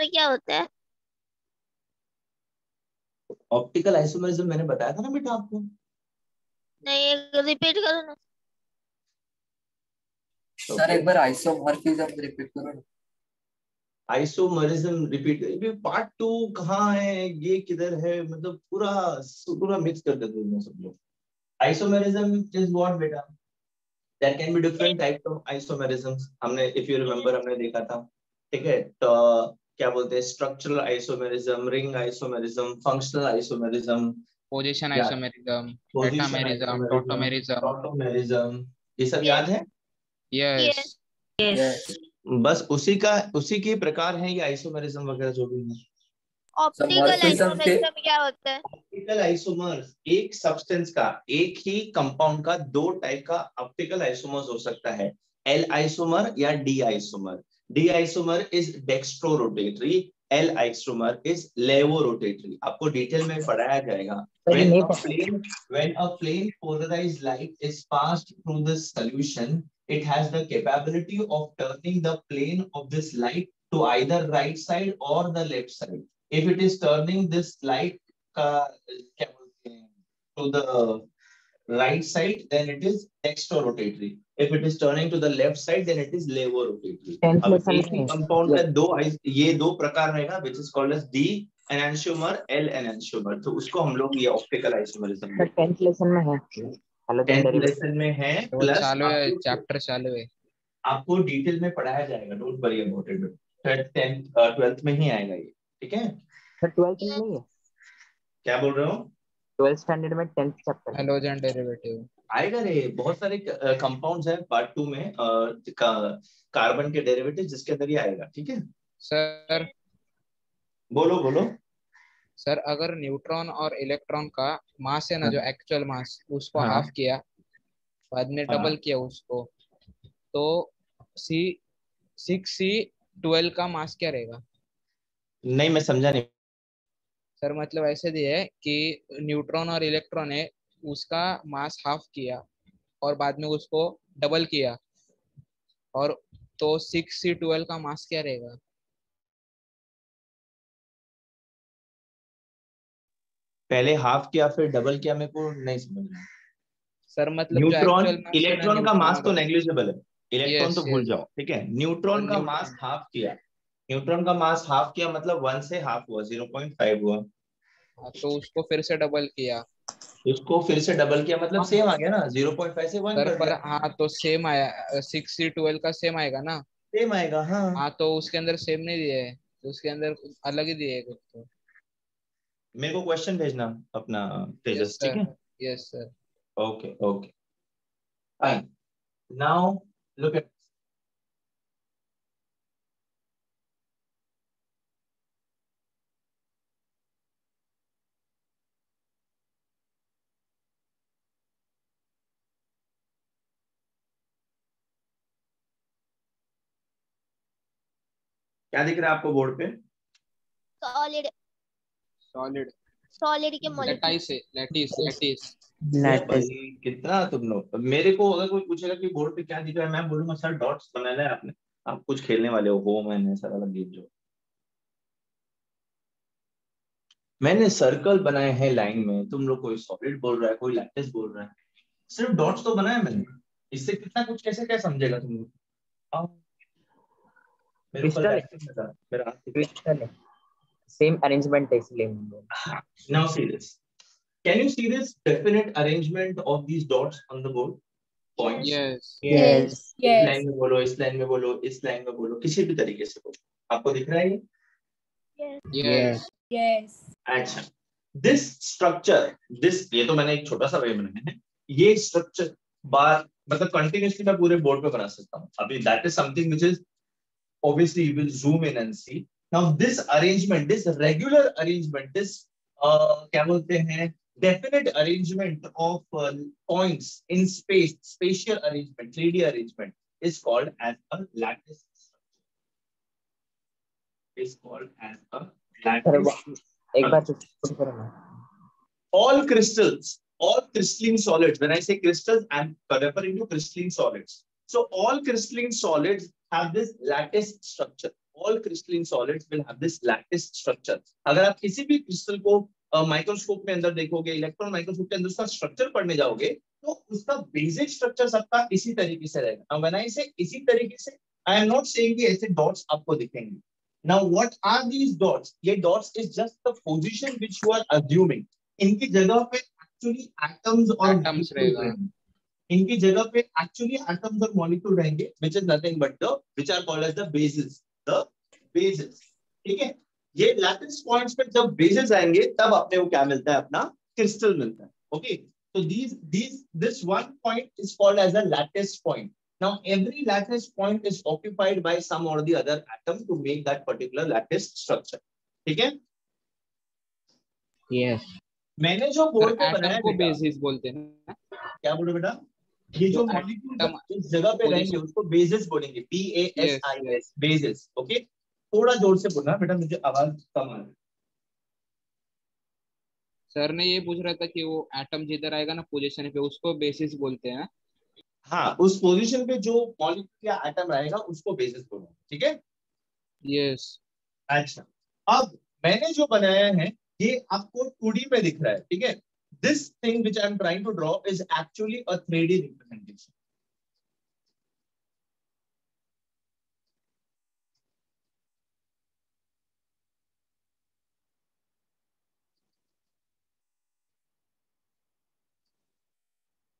Isomer क्या होता है? ऑप्टिकल आइसोमरिज्म मैंने बताया था ना बेटा आपको। नहीं, रिपीट करो ना। सर एक बार आइसोमॉर्फिज्म रिपीट करो ना। आइसोमरिज्म रिपीट, पार्ट 2 कहाँ है, ये किधर है, मतलब पूरा पूरा मिक्स कर देते हैं सब लोग। आइसोमरिज्म इज व्हाट बेटा? There can be different types of isomerisms. हमने इफ यू रिमेम्बर हमने देखा था, ठीक है। तो क्या बोलते हैं, structural isomerism, ring isomerism, functional isomerism, position या isomerism, position metamerism, isomerism, tautomerism. Tautomerism, ये सब याद है? यस यस बस उसी के प्रकार हैं ये आइसोमेरिज्म वगैरह जो भी है। ऑप्टिकल मॉर्फिज्म के आइसोमेरिज्म क्या होता है? ऑप्टिकल आइसोमर्स, एक सब्सटेंस का, एक ही कंपाउंड का दो टाइप का ऑप्टिकल आइसोमर्स हो सकता है, एल आइसोमर या D isomer. D isomer is dextrorotatory, L isomer is levorotatory. आपको डिटेल में पढ़ाया जाएगा। When a plane polarized light is passed through the solution, it has the capability of turning the plane of this light to either right side or the left side. If it is turning this light क्या बोलते हैं, to the right side, then it is dextrorotatory. If it is turning to the left side, then it is levorotatory. अब एक ही compound का ये दो प्रकार रहेगा, which is called as D enantiomer, L enantiomer। तो उसको हम लोग ये ऑप्टिकल आइसोमेरिज्म 10th लेसन में है, 10th लेसन में है, तो प्लस चालू है, चैप्टर चालू है, आपको डिटेल में पढ़ाया जाएगा। Don't worry about it. 10th 12th में ही आएगा ये, ठीक है। सर 12th में नहीं है, क्या बोल रहे हो? 12th स्टैंडर्ड में 10th चैप्टर हैलोजन डेरिवेटिव आएगा रे। बहुत सारे कंपाउंड्स हैं पार्ट 2 में, कार्बन के डेरिवेटिव, जिसके अंदर ही आएगा, ठीक है। सर। बोलो बोलो। सर अगर न्यूट्रॉन और इलेक्ट्रॉन का मास है ना, हाँ, जो एक्चुअल मास, उसको हाँ, हाफ किया, बाद में हाँ। डबल किया उसको, तो सी 6C12 का मास क्या रहेगा? नहीं, मैं समझा नहीं। सर मतलब ऐसे दिया है कि न्यूट्रॉन और इलेक्ट्रॉन है, उसका मास हाफ किया और बाद में उसको डबल किया, और तो 6C12 का मास क्या रहेगा? पहले हाफ किया फिर डबल किया, मेरे को नहीं समझ रहा। सर मतलब जो न्यूट्रॉन एक्चुअल मास है ना इलेक्ट्रॉन का मास तो न्यूट्रॉन। नेग्लिजिबल है, इलेक्ट्रॉन तो यस भूल यस। जाओ, ठीक है। न्यूट्रॉन का मास हाफ किया, न्यूट्रॉन का मास हाफ किया मतलब 1 से हाफ हुआ, 0.5 हुआ। तो उसको फिर से डबल किया, उसको फिर से डबल किया मतलब सेम आ गया ना, 0.5 से 1 सर कर पर दिया, हाँ तो सेम आया, 6C12 का सेम आएगा ना। सेम आएगा। हाँ, हाँ तो उसके अंदर सेम नहीं दिए है, तो उसके अंदर अलग ही दिए है कुछ तो। मेरे को क्वेश्चन भेजना अपना यस तेजस, ठीक सर, है। Yes sir. Okay okay fine. Now look at, क्या दिख रहा है आपको बोर्ड पे? सॉलिड। सॉलिड। सॉलिड के मॉलिक्यूल। लैटिस है, लैटिस लैटिस। भाई कितना तुम लोग, मेरे को अगर कोई पूछेगा कि बोर्ड पे क्या दिख रहा है, मैं बोलूंगा सर डॉट्स बनाना है आपने, आप कुछ खेलने वाले हो होम एंड सारा वाला गेम जो मैंने सर्कल बनाए हैं लाइन में, तुम लोग कोई सॉलिड बोल रहा है, कोई लैटिस बोल रहा है, सिर्फ डॉट्स तो बनाया मैंने, इससे कितना कुछ कैसे क्या समझेगा तुम लोग? आओ, मेरे ऊपर बैठ के बता, मेरा हाथ दिख क्रिस्टल है, सेम अरेंजमेंट है इसलिए। रहा है। Now see this. Can you see this definite arrangement of these dots on the board? Points. Yes yes इस लाइन में बोलो, इस लाइन में बोलो, इस लाइन में बोलो, किसी भी तरीके से बोलो, आपको दिख रहा है ये? Yes yes. अच्छा, दिस स्ट्रक्चर, दिस, ये तो मैंने एक छोटा सा वे बनाया है, ये स्ट्रक्चर बार मतलब कंटिन्यूअसली मैं पूरे बोर्ड पे बना सकता हूँ। अभी that is something which is obviously you will zoom in and see. Now this arrangement, this regular arrangement, this क्या बोलते हैं, definite arrangement of points in space, spatial arrangement, 3D arrangement is called as a lattice structure. Is called as a lattice. एक बार कुछ करो ना। All crystals, all crystalline solids, when I say crystals, I'm referring to crystalline solids. So all crystalline solids have this lattice structure. all crystalline solids will have this lattice structure. अगर आप किसी भी crystal को microscope में अंदर देखोगे, electron microscope के अंदर उसका स्ट्रक्चर पढ़ने जाओगे, तो उसका बेसिक स्ट्रक्चर सबका इसी तरीके से रहेगा. व्हेन आई से इसी तरीके से, आई एम नॉट सेइंग कि ऐसे डॉट्स आपको दिखेंगे. Now what are these dots? ये dots is just the position which you are assuming. इनकी जगह पे एक्चुअली एटम्स और एटम्स रहेगा. इनकी जगह पे एक्चुअली एटम्स और मॉलिक्यूल रहेंगे, which is nothing but the which are called as the basis. The basis. ठीक है. ये लैटिस पॉइंट्स पे जब बेसिस आएंगे तब अपने को क्या मिलता है? अपना क्रिस्टल मिलता है. Okay. So this one point is called as a lattice point. Now every lattice point is occupied by some or the other atom to make that particular lattice structure. ठीक है? Yes. मैंने जो board पे atom बनाया को बेटा, basis बोलते हैं ना. क्या बोलो बेटा? ये जो मॉलिक्यूल इस जगह पे रहेंगे उसको बेसिस बोलेंगे. BASIS, basis. ओके. थोड़ा जोर से बोलना बेटा, मुझे आवाज कम आ रही है. सर ने ये पूछ रहा था कि वो एटम जिधर आएगा ना पोजीशन पे, उसको बेसिस बोलते हैं ना. हाँ, उस पोजीशन पे जो मॉलिक्यूल या एटम रहेगा उसको बेसिस बोलते हैं. ठीक है? यस. अच्छा, अब मैंने जो बनाया है ये आपको 2D में दिख रहा है. ठीक है? This thing which I am trying to draw is actually a 3D representation.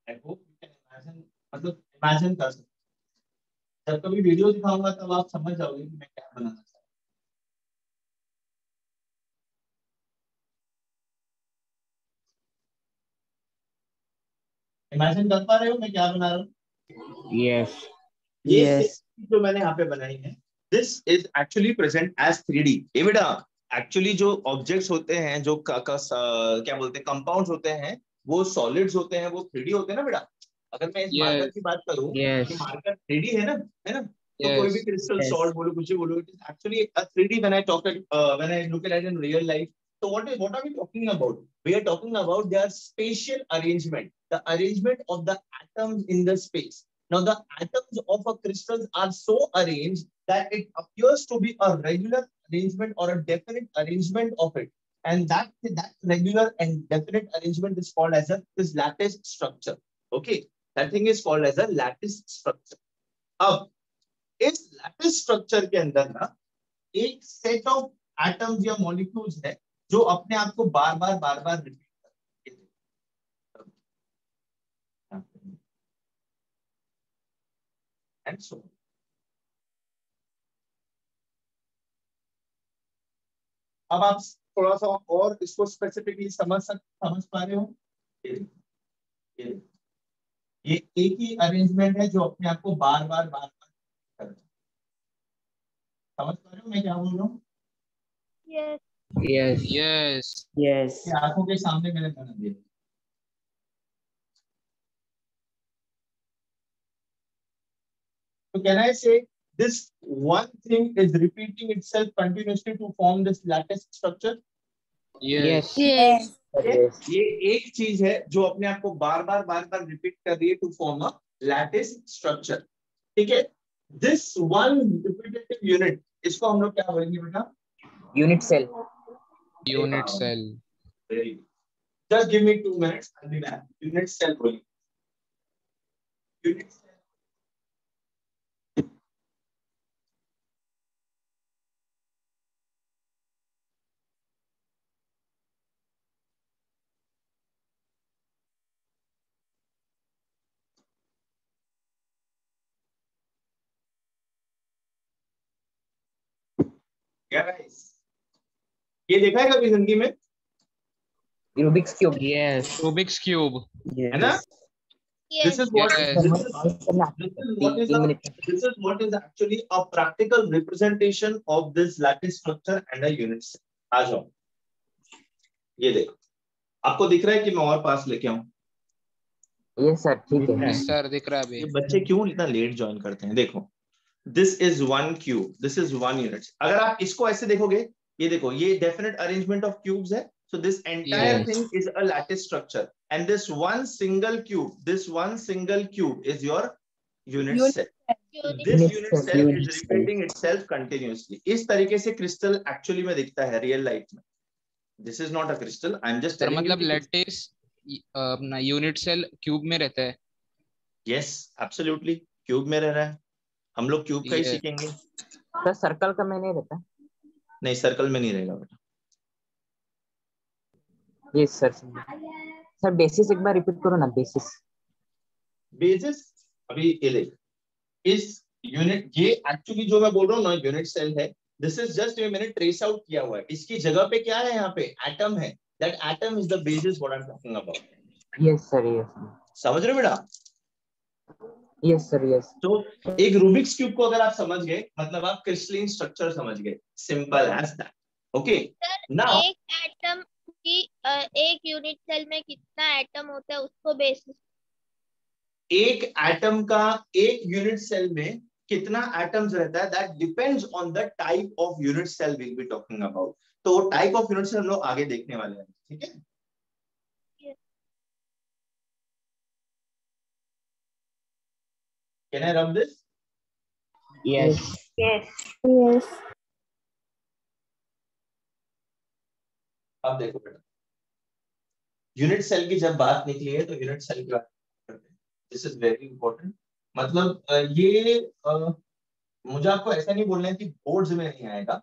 I hope you can imagine, मतलब इमेजिन कर सकते. जब कभी वीडियो दिखाऊंगा तब आप समझ जाओगे कि मैं क्या बनाना चाहता हूँ. इमेजिन कर पा रहे हो मैं क्या बना रहा हूँ? Yes. ये जो मैंने यहाँ पे बनाई है, this is actually present as 3D. ये बेटा एक्चुअली जो ऑब्जेक्ट्स होते हैं, जो क्या बोलते हैं, कंपाउंड्स होते हैं, वो सॉलिड्स होते हैं, वो 3D होते हैं ना बेटा. अगर मैं इस मार्कर की बात करूं, Yes. ये मार्कर 3D है ना, तो Yes. कोई भी क्रिस्टल Yes. सॉल्ट बोलो, कुछ भी बोलो, it is actually a 3D when I talk when I look at it in real life. So what are we talking about? We are talking about their spatial arrangement, the arrangement of the atoms in the space. Now the atoms of a crystal are so arranged that it appears to be a regular arrangement or a definite arrangement of it, and that regular and definite arrangement is called as this lattice structure. Okay, that thing is called as a lattice structure. अब इस lattice structure के अंदर ना एक set of atoms या molecules है जो अपने आप को बार बार रिपीट करते हैं. एंड सो अब आप थोड़ा सा और इसको स्पेसिफिकली समझ पा रहे हो. ये एक ही अरेंजमेंट है जो अपने आप को बार बार करता है. समझ पा रहे हो मैं क्या बोल रहा हूँ? Yes. Yes. यस. Yes. ये आंखों के सामने मैंने बना दिया. So can I say this one thing is repeating itself continuously to form this lattice structure? Yes. Yes. Yes. ये एक चीज है जो अपने आप को बार बार रिपीट कर रही है to form a lattice structure. ठीक है? दिस वन रिपीटेटिव यूनिट, इसको हम लोग क्या बोलेंगे बेटा? Unit cell. Unit cell. Very good. Just give me 2 minutes. I'll be back. Unit cell बोलेंगे. Unit cell. क्या guys? ये देखा है कभी जिंदगी में? Rubik's cube. Yes. Rubik's cube. है ना? Yes. This is what Yes. this is what is actually a practical representation of this lattice structure and a unit cell. आ जाओ. ये देखो. आपको दिख रहा है कि मैं और पास लेके आऊं? Yes sir. ठीक है. सर दिख रहा है अभी. ये बच्चे क्यों इतना लेट ज्वाइन करते हैं? देखो. This is one cube. This is one unit. अगर आप इसको ऐसे देखोगे, ये देखो, ये definite arrangement of cubes है. So this entire Yes. thing is a lattice structure, and this one single cube is your unit cell. Unit This Unit unit cell, cell unit is cell. repeating itself continuously. इस तरीके से crystal actually में दिखता है real life में. This is not a crystal. I'm just sir telling you. मतलब lettuce अपना unit cell cube में रहता है. Yes, absolutely. क्यूब में रह रहा है. हम लोग क्यूब का ही Yes. सीखेंगे. सर सर्कल का में नहीं रहता. नहीं, सर्कल में नहीं रहेगा बेटा. Yes sir. सर बेसिस एक बार रिपीट करो ना. बेसिस. बेसिस अभी ये देख. इस यूनिट, ये एक्चुअली जो मैं बोल रहा हूँ ना यूनिट सेल है. दिस इज जस्ट ये मैंने ट्रेस आउट किया हुआ है. इसकी जगह पे क्या है? यहाँ पे एटम है. That atom is the basis what I am talking about. Yes sir. Yes. समझ रहे हो बेटा? Yes sir. यस. तो एक रूबिक्स क्यूब को अगर आप समझ गए, मतलब आप क्रिस्टलाइन स्ट्रक्चर समझ गए. Simple as that. Okay. Now एक एटम की एक यूनिट सेल में कितना एटम होता है उसको बेसिस. एक एटम का एक यूनिट सेल में कितना एटम्स रहता है, that depends on the type of unit cell we will be talking about. तो टाइप ऑफ यूनिट सेल हम लोग आगे देखने वाले हैं. ठीक है. Can I rub this? Yes. Yes. अब देखो बेटा, यूनिट सेल की जब बात निकली है तो यूनिट सेल की बात करते हैं. This is very important. मतलब ये मुझे आपको ऐसा नहीं बोलना है कि बोर्ड्स में नहीं आएगा.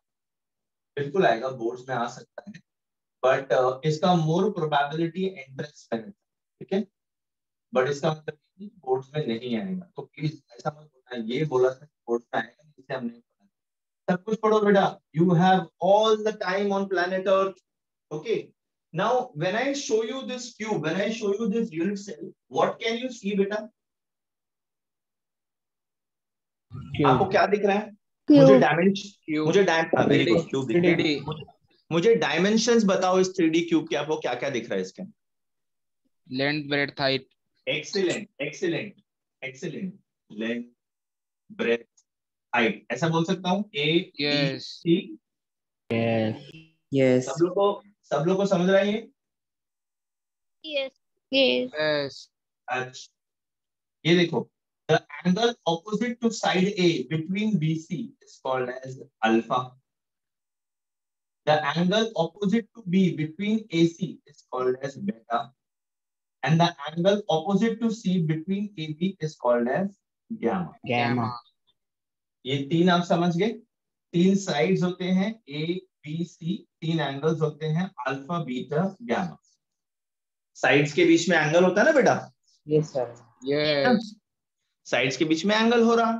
बिल्कुल आएगा, बोर्ड्स में आ सकता है. बट इसका मोर प्रोबेबिलिटी एंट्रेंस में है. ठीक है. बट इसका मतलब बोर्ड्स में नहीं आएगा. तो प्लीज ऐसा मत बोलना ये बोला था बोर्ड्स में आएगा, इसे हम नहीं पढ़ा. सब कुछ पढ़ो बेटा. You have all the time on planet earth. Okay. Now, when I show you this cube, when I show you this unit cell, what can you see, beta? आपको क्या दिख रहा है? मुझे डायमेंशन, वेरी गुड, क्यूब दिख रहा है. मुझे डायमेंशंस बताओ इस 3D क्यूब के. आपको क्या क्या दिख रहा है इसके? Length, breadth, height. Excellent, excellent, excellent. Length, breadth, height. ऐसा बोल सकता हूँ. A, B, C. यस. सब लोग को समझ रहा है ये? Yes. Yes. Yes. अच्छा, ये देखो. The angle opposite to side A between BC is called as alpha. The angle opposite to B between AC is called as beta. And the angle opposite to C between AB is called as gamma. Gamma. ये तीन आप समझ गए. तीन sides होते हैं A, B, C. तीन angles होते हैं अल्फा, बीटा, गामा. साइड्स के बीच में एंगल होता है ना बेटा? Yes sir. Yes. साइड्स के बीच में एंगल हो रहा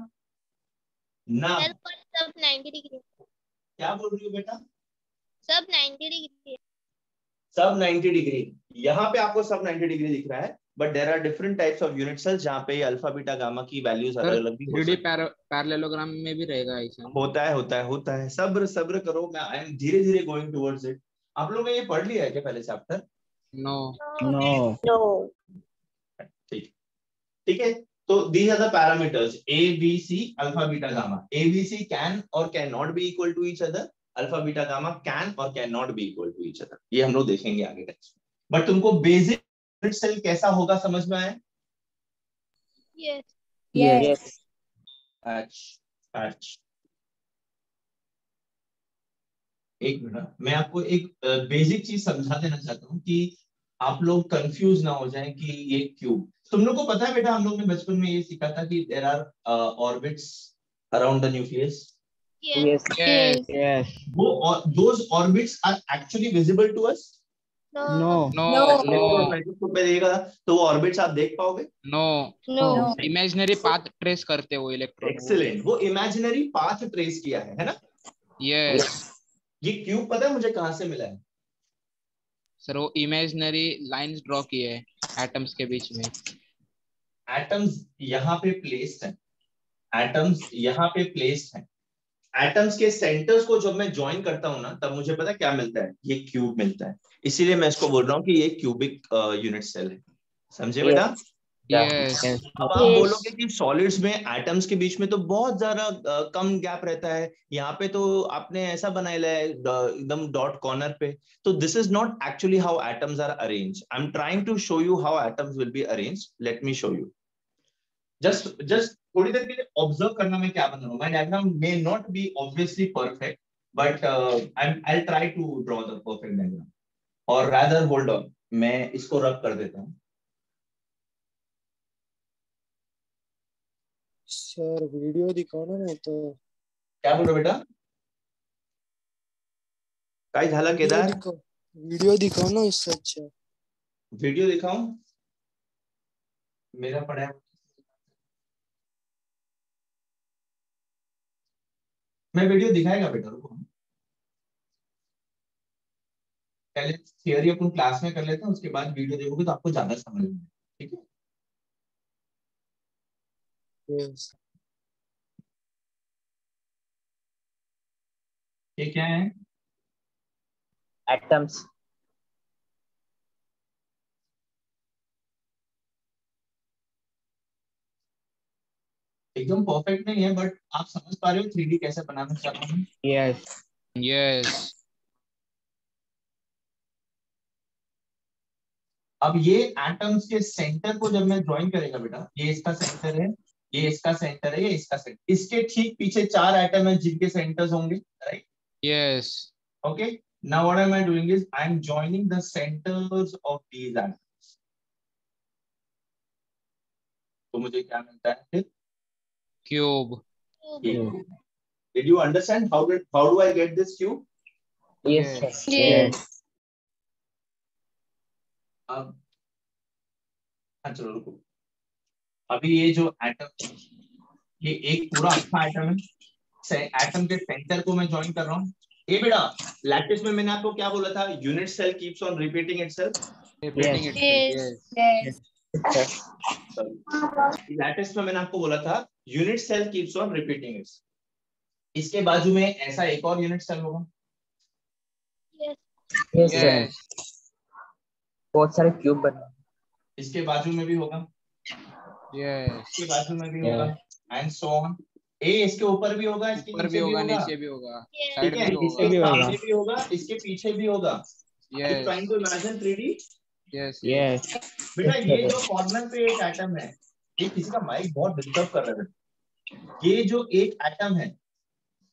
ना. सब 90 डिग्री. क्या बोल रही हो बेटा? सब 90 डिग्री. सब 90 डिग्री. यहाँ पे आपको सब 90 डिग्री दिख रहा है. But there are different types of unit cells जहाँ पे अल्फा, बीटा, गामा की वैल्यूज अलग अलग भी हो 3D सकती है. पैरेललोग्राम में भी रहेगा ऐसा. होता है. सब्र करो. मैं आई एम धीरे धीरे गोइंग टुवर्ड्स इट. आप लोगों ने ये पढ़ लिया है क्या पहले चैप्टर? No. ठीक है. तो these are the parameters A, B, C, alpha, beta, gamma. A, B, C can or cannot be equal to each other. Alpha, beta, gamma can or cannot be equal to each other. ये हम लोग देखेंगे आगे text में. But तुमको basic unit cell कैसा होगा समझ में आया? Yes. यस. अच्छा. एक मिनट, मैं आपको एक बेसिक चीज समझा देना चाहता हूँ कि आप लोग कंफ्यूज ना हो जाएं कि ये क्यूब. तुम लोग को पता है बेटा, हम लोग ने बचपन में ये सीखा था कि there are orbits around the nucleus. Yes. Yes. वो those orbits are actually visible to us. No. Microscope पे देखिएगा तो वो ऑर्बिट्स आप देख पाओगे. No. इमेजिनरी पाथ ट्रेस करते हो इलेक्ट्रॉन. एक्सीलेंट. वो इमेजिनरी पाथ ट्रेस किया है ना? यस. ये क्यूब पता है मुझे कहाँ से मिला है? सर वो इमेजिनरी लाइंस ड्रॉ किए हैं एटम्स के बीच में. एटम्स यहाँ पे प्लेस्ड हैं. एटम्स यहाँ पे प्लेस्ड हैं. एटम्स के सेंटर्स को जब मैं ज्वाइन करता हूँ ना, तब मुझे पता क्या मिलता है? ये क्यूब मिलता है. इसीलिए मैं इसको बोल रहा हूँ कि ये क्यूबिक यूनिट सेल है. समझे बेटा? यस. अब आप बोलोगे कि सॉलिड्स में एटम्स के बीच में तो बहुत ज्यादा कम गैप रहता है. यहाँ पे तो आपने ऐसा बनाया है एकदम डॉट कॉर्नर पे. तो this is not actually how atoms are arranged. I am trying to show you how atoms will be arranged. Let me show you. Just थोड़ी देर के लिए ऑब्जर्व करना मैं क्या बना रहा हूँ. My diagram may not be obviously perfect, but I try to draw the perfect diagram. और रादर होल्ड ऑन, मैं इसको रब कर देता हूँ. सर वीडियो दिखाओ ना, नहीं तो क्या बोल रहे हो बेटा? काय झालं केदार? वीडियो दिखाओ ना, इससे अच्छा. वीडियो दिखाऊं? मेरा पड़ा है. मैं वीडियो दिखाएगा बेटा, रुको. पहले थियरी अपन क्लास में कर लेते हैं, उसके बाद वीडियो देखोगे तो आपको ज्यादा समझ में. ठीक है. यस. ये क्या है? एटम्स. एकदम परफेक्ट नहीं है, बट आप समझ पा रहे हो 3D कैसे बनाना चाहता हूँ. यस. यस. अब ये एटम्स के सेंटर को जब मैं ड्राइंग करेगा बेटा, ये इसका सेंटर है, ये इसका सेंटर है, ये इसका सेंटर. इसके ठीक पीछे 4 एटम है जिनके सेंटर्स होंगे, right? Yes. Okay. Now what am I doing is I am joining the centers of these atoms. तो मुझे क्या मिलता है फिर? Cube. Did you understand how do I get this cube? Yes. Yes. अब हाँ चलो रुको. अभी ये जो एटम, ये एक पूरा अच्छा एटम है. एटम के सेंटर को मैं ज्वाइन कर रहा हूँ. ये बेटा लैटिस में मैंने आपको क्या बोला था? Unit cell keeps on repeating itself. Repeating Yes. itself. Yes. Yes. Lattice में मैंने आपको बोला था unit cell keeps on repeating itself. इसके बाजू में ऐसा एक और यूनिट सेल होगा. Yes sir. Yes. बहुत सारे क्यूब बने. इसके बाजू में भी होगा, Yes. इसके बाजू में भी होगा, एंड सो ऑन. ए इसके ऊपर भी होगा, इसके ऊपर भी नीचे भी होगा, होगा. नीचे भी होगा, Yes. साइड ठीक में है. भी इसके होगा. सामने भी होगा, इसके पीछे भी होगा. Yes. Trying to imagine 3D. Yes. Yes. बेटा ये जो कॉर्नर पे एक एटम है, ये किसी का माइक बहुत डिस्टर्ब कर रहा है. ये जो एक एटम है,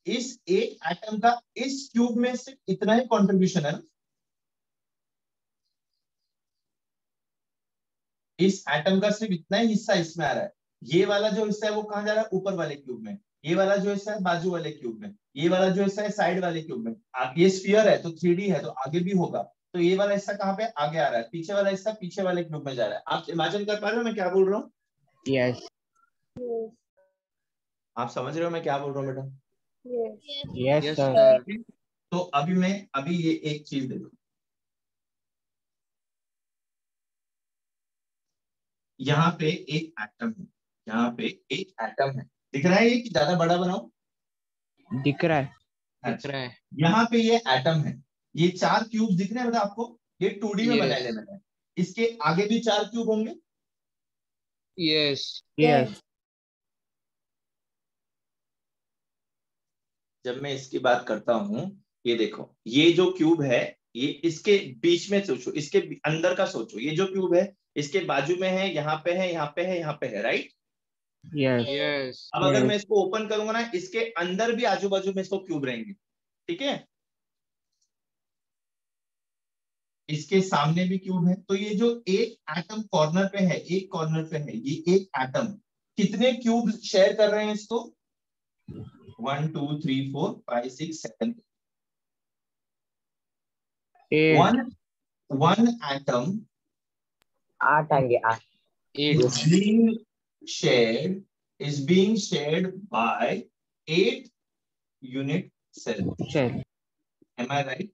इस एक एटम का इस क्यूब में सिर्फ इतना ही कंट्रीब्यूशन है ना. इस एटम का सिर्फ इतना ही हिस्सा इसमें आ रहा है. ये वाला जो हिस्सा है वो कहां जा रहा है? ऊपर वाले क्यूब में. ये वाला जो हिस्सा है बाजू वाले क्यूब में. ये वाला जो हिस्सा है साइड वाले क्यूब में. ये स्फीयर है तो 3D है तो आगे भी होगा. तो ये वाला हिस्सा कहाँ पे आगे आ रहा है, पीछे वाला हिस्सा पीछे वाले क्यूब में जा रहा है. आप इमेजिन कर पा रहे हो मैं क्या बोल रहा हूँ? यस. आप समझ रहे हो मैं क्या बोल रहा हूँ बेटा? Yes Yes, sir. sir. तो अभी ये एक चीज देखो. यहाँ पे एक एटम है, यहाँ पे एक एटम है. दिख रहा है ये कि ज्यादा बड़ा बनाओ? दिख रहा है. दिख रहा है. यहाँ पे ये एटम है. ये 4 क्यूब दिख रहे हैं बेटा आपको? ये 2D में Yes. बनाए ले मैंने. इसके आगे भी 4 क्यूब होंगे. Yes. यस. जब मैं इसकी बात करता हूँ, ये देखो, ये जो क्यूब है ये इसके बीच में सोचो, इसके अंदर का सोचो. ये जो क्यूब है इसके बाजू में है, यहाँ पे है, यहाँ पे है, यहाँ पे है, राइट? यस. Yes. अब अगर मैं इसको ओपन करूंगा ना, इसके अंदर भी आजू बाजू में इसको क्यूब रहेंगे. ठीक है. इसके सामने भी क्यूब है. तो ये जो एक एटम कॉर्नर पे है, एक कॉर्नर पे है, ये एक एटम कितने क्यूब शेयर कर रहे हैं इसको? 1 2 3 4 5 6 7. One atom 8 आएंगे. 8. 8. is being shared by 8 unit cells. चल. Am I right?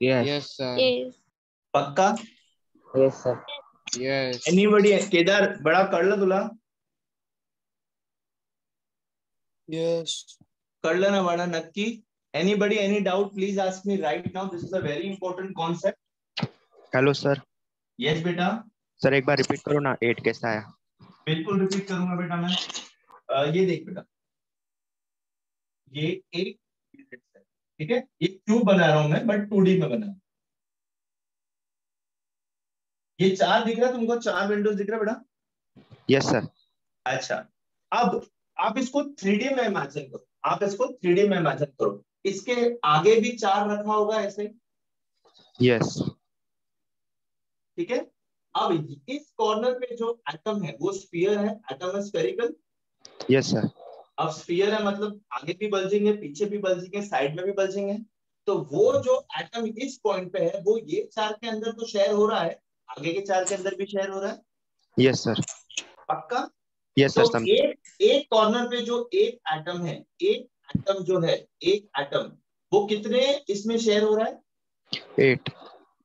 Yes. Yes, sir. Yes. पक्का? Yes sir. Yes. Anybody? Kedar बड़ा कर लो तुला. यस. कर लेना बड़ा नक्की. Anybody any doubt? Please ask me right now. This is a very important concept. Hello sir. Yes बेटा. सर एक बार रिपीट करो ना, 8 कैसा आया? बिल्कुल रिपीट करूंगा बेटा मैं. ये देख बेटा, ये एक यूनिट है. ठीक है. ये क्यूब बना रहा हूं मैं, बट 2D में बना. ये 4 दिख रहा है तुमको? 4 विंडोज दिख रहा है बेटा? Yes sir. अच्छा, अब आप इसको 3D में इमेजिन करो, आप इसको 3D में इमेजिन करो, इसके आगे भी 4 रखा होगा ऐसे, यस ठीक है। अब इस कॉर्नर पे जो एटम है वो स्फीयर है, एटम है स्फेरिकल। Yes sir. अब स्फीयर है मतलब आगे भी बल्जिंग है, पीछे भी बल्जिंग है, साइड में भी बल्जिंग है। तो वो जो एटम इस पॉइंट पे है वो ये 4 के अंदर तो शेयर हो रहा है, आगे के 4 के अंदर भी शेयर हो रहा है, यस सर। पक्का। यस सर तो समझ। एक एक कॉर्नर पे जो एक एटम है, एक एटम जो है, एक एटम वो कितने इसमें शेयर हो रहा है? 8।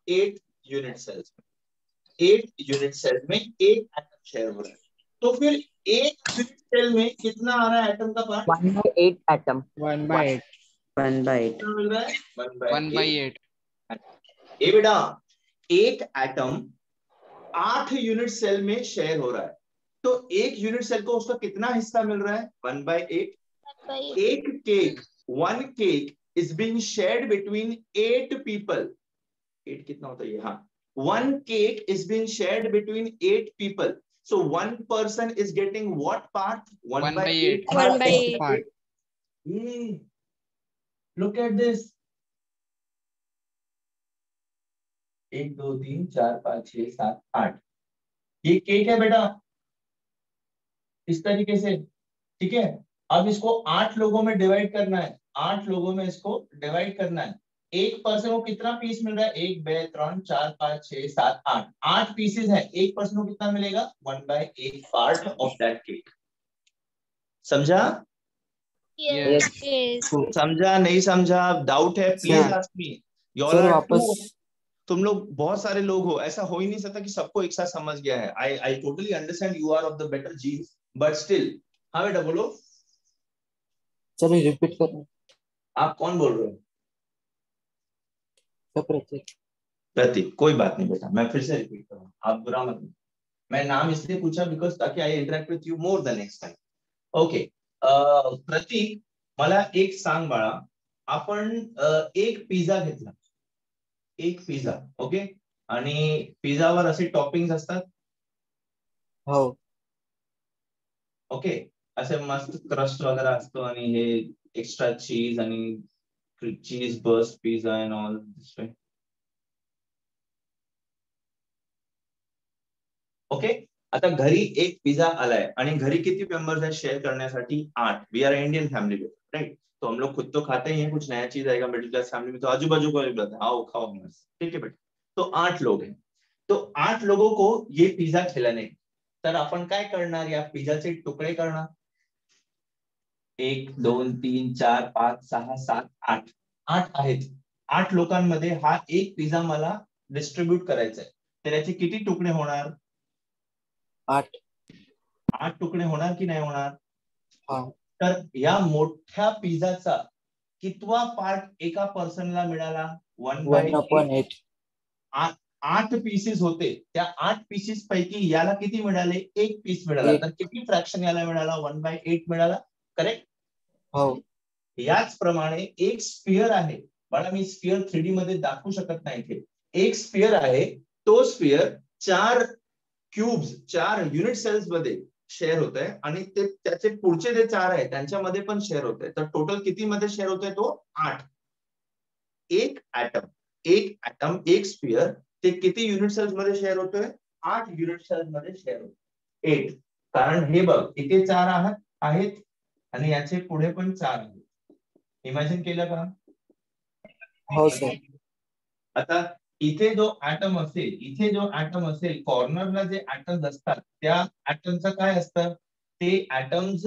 8 यूनिट सेल्स में, 8 यूनिट सेल में एक एटम शेयर हो रहा है। तो फिर एक यूनिट सेल में कितना आ रहा है एटम का पार्ट? 1/8 atom. 1/8। 1/8. कितना मिल रहा है? 1/8। 1/8। ये बेटा एक एटम 8 यूनिट सेल में शेयर हो रहा है, तो एक यूनिट सेल को उसका कितना हिस्सा मिल रहा है? 1/8। एक cake, 1 cake is being shared between 8 people. 8 कितना होता है ये? हाँ, 1 cake is being shared between 8 people. So 1 person is getting what part? 1/8 1/8 part of the part। cake. Yeah. Look at this. 1 2 3 4 5 6 7 8, ये केक है बेटा, इस तरीके से, ठीक है। अब इसको 8 लोगों में डिवाइड करना है, 8 लोगों में इसको डिवाइड करना है। एक पर्सन को कितना पीस मिल रहा है? 1 2 3 4 5 6 7 8, 8 पीसेस है, एक पर्सन को कितना मिलेगा? 1/8 पार्ट ऑफ दैट केक। समझा? Yes. Yes. समझा नहीं समझा? डाउट है please sir ask me. You all sir are वापस टू, तुम लोग बहुत सारे लोग हो, ऐसा हो ही नहीं सकता कि सबको एक साथ समझ गया है। I totally understand you are of the better genes, but still. हाँ बेटा बोलो, चलो रिपीट करना आप कौन बोल रहे हो? सब प्रत्येक। प्रतीक, कोई बात नहीं बेटा, मैं फिर से रिपीट कर रहा हूँ, आप बुरा मत लो। मैं नाम इसलिए पूछा बिकॉज ताकि I interact with you more the next time. Okay, Pratik मला एक सांग बाळा, आपण एक पिझ्झा घेतला, एक पिझ्झा, ओके, आणि पिझ्झावर असे टॉपिंग्स असतात, हो ओके, असे मस्त क्रस्ट वगैरे असतो आणि हे एक्स्ट्रा चीज आणि cheese burst pizza and all this way, okay. आता घरी एक पिझ्झा आलाय आणि घरी किती मेंबर्स हैं शेयर करण्यासाठी? 8। We are Indian family, right? तो हम लोग खुद तो खाते ही हैं, कुछ नया चीज आएगा मिडिल क्लास फैमिली में तो आजू बाजू को भी बताते हैं आओ खाओ मस्त, ठीक है बेटा। तो 8 लोग हैं, तो 8 लोगों को ये पिझ्झा खिलाने, तर आपण काय करणार? या पिझ्झाचे तुकडे करणार, 1 2 3 4 5 6 7 8, 8 आहेत। 8 लोकांमध्ये हा एक पिझ्झा मला डिस्ट्रीब्यूट करायचा आहे, तर याचे किती तुकडे होणार? 8 8 तुकडे होणार की नाही होणार? हा तर या मोठ्या पिझ्झाचा कितवा पार्ट एका पर्सनला मिळाला? 1/8। 1/8 8 पीसेस होते, त्या 8 पीसेस पैकी याला किती मिळाले? एक पीस मिळाला, एक तर किती फ्रॅक्शन याला मिळाला? 1/8 मिळाला, करेक्ट? हो याच प्रमाणे एक स्फिअर आहे, मला मी स्फिअर 3D मध्ये दाखवू शकत नाही इथे, एक स्फिअर आहे, तो स्फिअर 4 क्यूब्स, 4 युनिट सेल्स मध्ये शेअर होत आहे आणि ते त्याचे पुढचे जे 4 आहेत त्यांच्यामध्ये पण शेअर होत आहे, तर टोटल किती मध्ये शेअर होतोय तो? 8। एक ऍटम एक स्फिअर ते किती युनिट सेल्स मध्ये शेअर होतोय? 8 युनिट सेल्स मध्ये शेअर होतोय, 8। कारण हे बघ इथे 4 आहेत आणि याचे पुढे पण 4 आहेत, इमॅजिन केलं का? हो सर आता इथे जो ऍटम असेल, इथे जो ऍटम असेल, कॉर्नरला जे ऍटम्स असतात त्या ऍटमचं काय असतं? ते ऍटम्स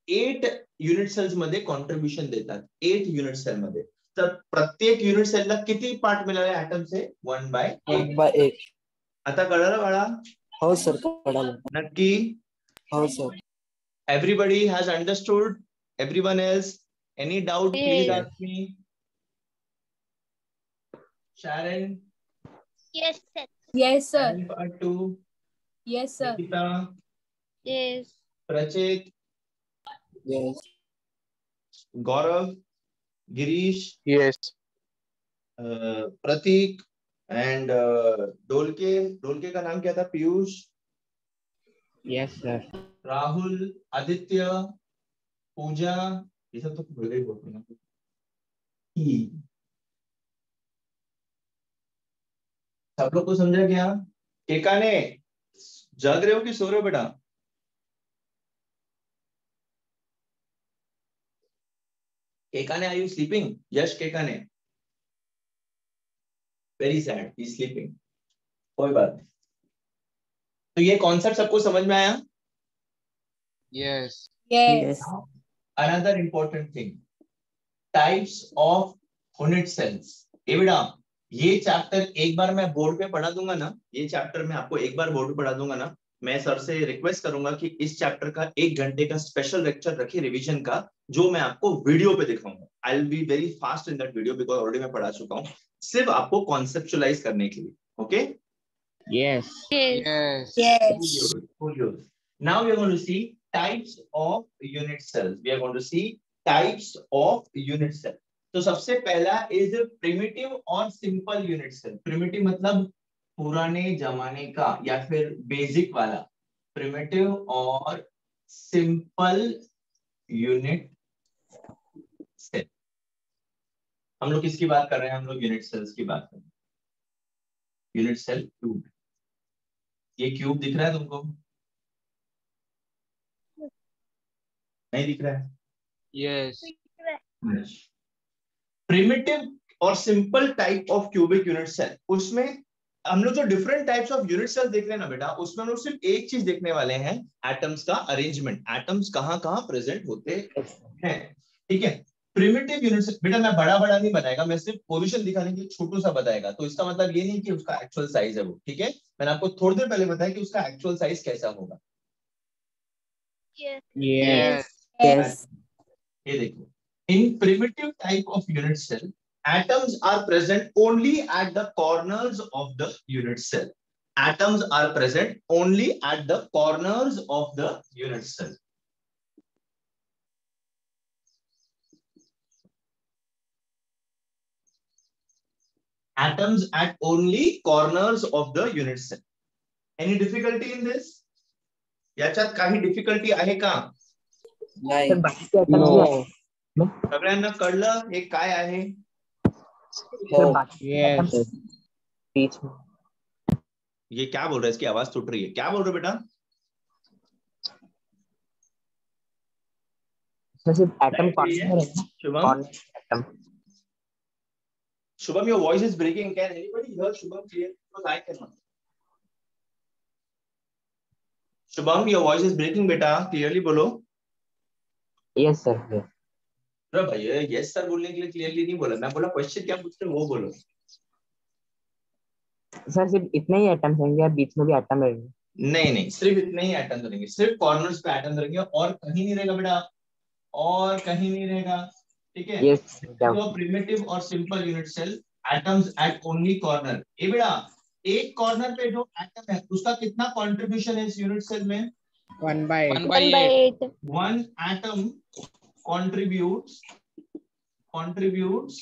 8 युनिट सेल्स मध्ये कॉन्ट्रीब्युशन देतात, 8 युनिट सेल मध्ये। तर प्रत्येक युनिट सेलला किती पार्ट मिळाले ऍटमचे? 1/8। 1/8 आता कळलं बाळा? हो सर कळालं नक्की? हो sir everybody has understood? Everyone else any doubt please Yes. Ask me. Sharon, Yes, sir. Yes, sir. Sharon part 2, Yes, sir. Nikita, Yes. Prachit, yes Gaurav, Girish, yes. Pratik and Dolke, Dolke का नाम क्या था? Piyush, yes sir. राहुल, आदित्य, पूजा, ये सब तो भूल गए बोलते हैं। सब लोग को समझा क्या? केकाने, जाग रहे हो कि सो रहे हो बेटा? Kekane, are you sleeping? Yash Kekane, very sad, he sleeping. कोई बात नहीं। तो ये कॉन्सेप्ट सबको समझ में आया? Yes. Yes. Another important thing, types of unit cells. ये बेटा, ये चैप्टर एक बार मैं बोर्ड पे पढ़ा दूंगा ना, ये चैप्टर मैं आपको एक बार बोर्ड पे पढ़ा दूंगा ना, मैं सर से रिक्वेस्ट करूंगा कि इस चैप्टर का 1 घंटे का स्पेशल लेक्चर रखिए रिवीजन का, जो मैं आपको वीडियो पे दिखाऊंगा। I will be very fast in that video because already मैं पढ़ा चुका हूँ, सिर्फ आपको कॉन्सेप्चुअलाइज करने के लिए। Okay, yes. Yes. Yes. now we are going to see types of unit cells. We are going to see types of unit cell. तो सबसे पहला इज प्रिमिटिव और सिंपल यूनिट सेल। प्रिमिटिव मतलब पुराने जमाने का या फिर बेसिक वाला, प्रिमिटिव और सिंपल यूनिट सेल। हम लोग किसकी बात कर रहे हैं? हम लोग यूनिट सेल्स की बात कर रहे हैं। यूनिट सेल क्यूब, ये क्यूब दिख रहा है तुमको? नहीं दिख रहा है? यस। प्रिमिटिव और simple type of cubic unit cell, उसमें हम लोग जो different types of unit cell देख रहे हैं ना बेटा, उसमें हम लोग सिर्फ एक चीज देखने वाले हैं, एटम्स का अरेंजमेंट, एटम्स कहाँ कहाँ प्रेजेंट होते हैं। ठीक है, प्रिमिटिव यूनिट सेल बेटा मैं बड़ा बड़ा नहीं बनाएगा, मैं सिर्फ पोजीशन दिखाने के लिए छोटू सा बताएगा, तो इसका मतलब ये नहीं कि उसका एक्चुअल साइज है वो। ठीक है, मैंने आपको थोड़ी देर पहले बताया कि उसका एक्चुअल साइज कैसा होगा। Yes. यस। Yes. ये देखो, in primitive type of unit cell, atoms are present only at the corners of the unit cell. Atoms are present only at the corners of the unit cell. Atoms at only corners of the unit cell. Any difficulty in this? याच्यात काही difficulty आहे का? नाही. Sir बाकीचे items जे आहेत, सगळ्यांना कळलं हे काय आहे? सर हो. बाकीचे Yes. items बीच में ये क्या बोल रहा है? इसकी आवाज टूट रही है, क्या बोल रहे हो बेटा? सर सिर्फ एटम कॉर्नर में रहेगा। Shubham, corner atom. Shubham, your voice is breaking. Can anybody hear Shubham clearly? Because I cannot. Shubham, your voice is breaking, बेटा, clearly बोलो। Yes sir. अरे भैया, यस सर बोलने के लिए क्लियरली नहीं बोला, मैं बोला क्वेश्चन क्या पूछ रहे हो वो बोलो। सर सिर्फ इतने ही एटम्स होंगे या बीच में भी एटम रहेंगे? नहीं नहीं, सिर्फ इतने ही एटम्स रहेंगे, सिर्फ कॉर्नर्स पे एटम्स रहेंगे और कहीं नहीं रहेगा बेटा, और कहीं नहीं रहेगा। ठीक है, यस। तो प्रिमिटिव और simple unit cell, atoms at only corner. ये बेटा, एक कॉर्नर पे जो एटम है उसका कितना कंट्रीब्यूशन है इस यूनिट सेल में? 1/8। 1/8. One atom contributes 1/8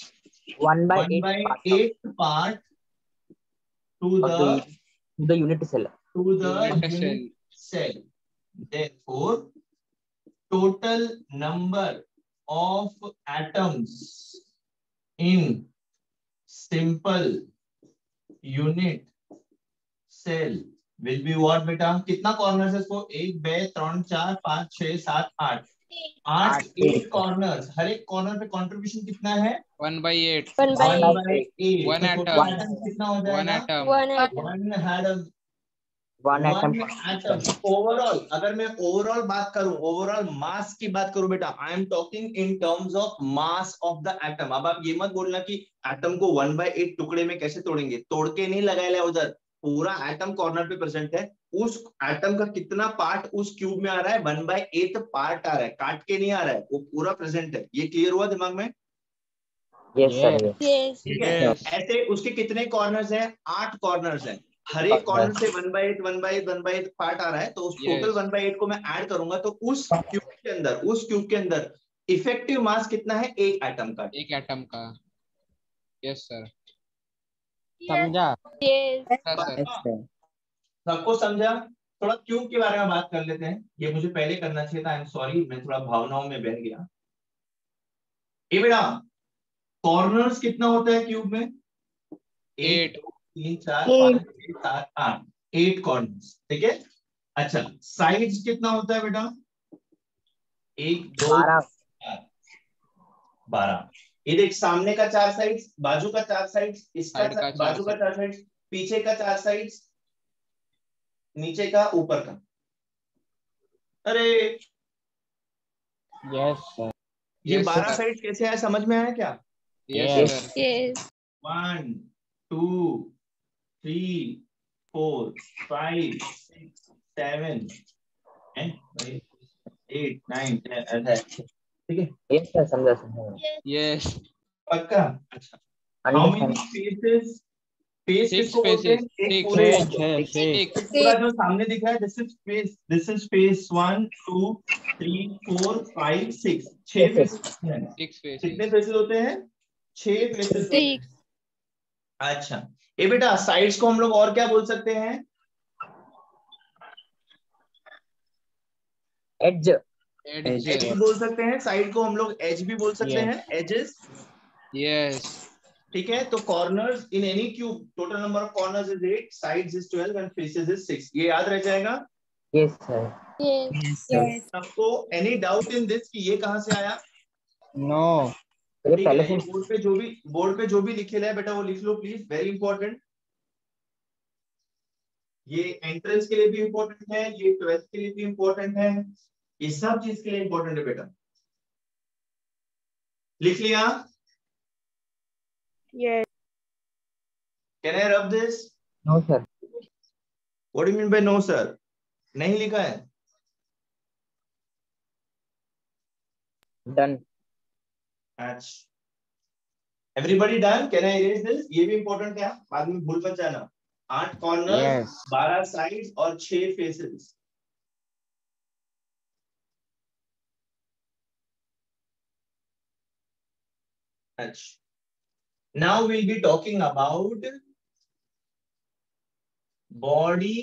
1/8 part to of the unit cell. unit cell. Therefore, total number of atoms in simple unit cell will be what बेटा? कितना कॉर्नर्स है इसको? 1 2 3 4 5 6 7 8 8 8 कॉर्नर्स। हर एक कॉर्नर पे कंट्रीब्यूशन कितना है? 1/8। 1/8. 1/8। One तो atom. total atoms कितना हो One जाएगा? atom. 1 atom. One atom. Atom overall. अगर मैं ओवरऑल बात करूं, ओवरऑल मास की बात करूं बेटा, I am talking in terms of mass of the atom. अब आप ये मत बोलना कि एटम को 1/8 टुकड़े में कैसे तोड़ेंगे, तोड़ के नहीं लगाया उधर, पूरा एटम कॉर्नर पे प्रेजेंट है, उस एटम का कितना पार्ट उस क्यूब में आ रहा है? 1/8 पार्ट आ रहा है, काट के नहीं आ रहा है, वो पूरा प्रेजेंट है। ये क्लियर हुआ दिमाग में? Yes sir. Yes. ठीक है, ऐसे उसके कितने कॉर्नर्स हैं? 8 कॉर्नर्स हैं, हर एक कॉर्नर से 1/8 पार्ट आ रहा है, तो उस टोटल 1/8 को मैं ऐड करूंगा तो उस क्यूब के अंदर इफेक्टिव मास कितना है? एक एटम का। एक एटम का। Yes sir. समझा? Yes. सर। सबको समझा? थोड़ा क्यूब के बारे में बात कर लेते हैं, ये मुझे पहले करना चाहिए था, आई एम सॉरी, मैं थोड़ा भावनाओं में बह गया। ये बेटा कॉर्नर्स कितना होता है क्यूब में? 1 2 3 4 5 6 7 8, 8 कॉर्नर्स, ठीक है। अच्छा साइड्स कितना होता है बेटा? 1 2 4 12। ये देख, सामने का 4 साइड्स, बाजू का 4 साइड्स, इसका साइड का बाजू का 4 साइड्स, पीछे का 4 साइड्स, नीचे का, ऊपर का। अरे यस सर। ये Yes, 12 sir. साइड कैसे आया, समझ में आया क्या? Yes, sir. Yes. 1 2 3 4 5 6 7 8 9 10, ऐसा है, ठीक है। यस सर, समझा समझा। Yes. पक्का? अच्छा, how many understand. Faces? Face Six किसको बोलते हैं? faces. एक Six. पूरे Six. पूरा जो सामने दिख रहा है, this is face, this is face 1 2 3 4 5 6, 6 faces हैं। Six faces. कितने फेसेस होते हैं? 6 फेसेस होते हैं। अच्छा ये बेटा साइड्स को हम लोग और क्या बोल सकते हैं? एज। Edge. एज भी बोल सकते हैं, साइड को हम लोग एज भी बोल सकते हैं, एजेस, Yes. ठीक है। तो corners in any cube, total number of corners is 8, sides is 12 and faces is 6। ये याद रह जाएगा यस सर। Yes. सबको? एनी डाउट इन दिस कि ये कहां से आया? नो। ये ठीक पहले है, से ये बोर्ड पे जो भी लिखे है बेटा वो लिख लो प्लीज, वेरी इंपॉर्टेंट। ये एंट्रेंस के लिए भी इंपॉर्टेंट है, ये 12th के लिए भी इंपॉर्टेंट है, ये सब चीज के लिए इंपॉर्टेंट है बेटा। लिख लिया? Yes. Can I rub this? No sir. What do you mean by no sir? नहीं लिखा है? डन। अच्छा everybody done? Can I erase this? ये भी इंपॉर्टेंट है, बाद में भूल मत जाना। 8 कॉर्नर्स, 12 साइड्स और 6 फेसेस। अच्छा now we'll be talking about body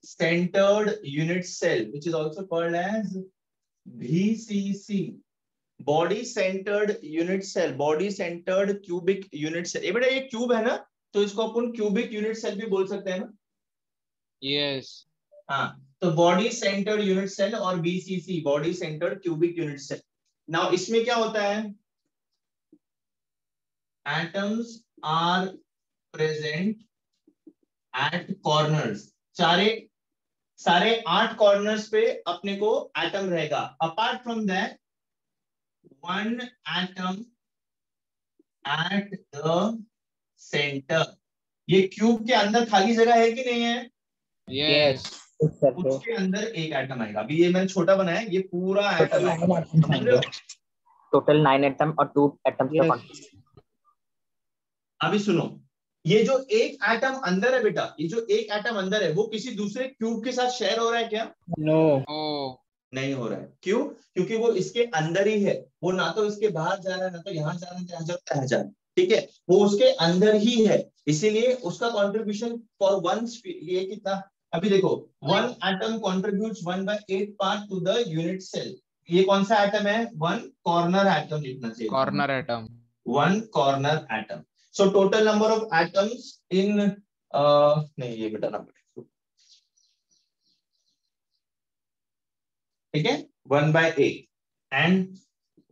centered unit cell, which is also called as BCC, body centered unit cell, body centered cubic unit cell। ये बेटा ये क्यूब है ना, तो इसको अपन क्यूबिक यूनिट सेल भी बोल सकते हैं ना? Yes. हाँ, तो बॉडी सेंटर्ड यूनिट सेल और BCC, body centred cubic unit cell. Now इसमें क्या होता है? Atoms are present at corners, सारे 8 कॉर्नर्स पे अपने को एटम रहेगा। Apart from that 1 atom at the centre. ये क्यूब के अंदर खाली जगह है कि नहीं है? Yes. उसके अंदर एक एटम आएगा। अभी ये मैंने छोटा बनाया है, ये पूरा एटम आएगा। समझ रहे हो? टोटल 9 एटम और 2 एटम्स का कॉन्ट्रीब्यूशन। अभी सुनो, ये जो एक एटम अंदर है बेटा, ये जो एक एटम अंदर है वो किसी दूसरे क्यूब के साथ शेयर हो रहा है क्या? नो। Oh. नहीं हो रहा है। क्यों? क्योंकि वो इसके अंदर ही है, वो ना तो इसके बाहर जा रहा है, ना तो यहाँ जा रहा है, यहाँ जा रहा है, ठीक है, वो उसके अंदर ही है, इसीलिए उसका कंट्रीब्यूशन फॉर वन, ये कितना? अभी देखो 1 atom contributes 1/8 part to the unit cell. ये कौन सा एटम है? 1 कॉर्नर एटम लिखना चाहिए। Corner atom. 1 corner atom. So total number of atoms in नहीं ये बेटा नंबर, ठीक है, 1/8 and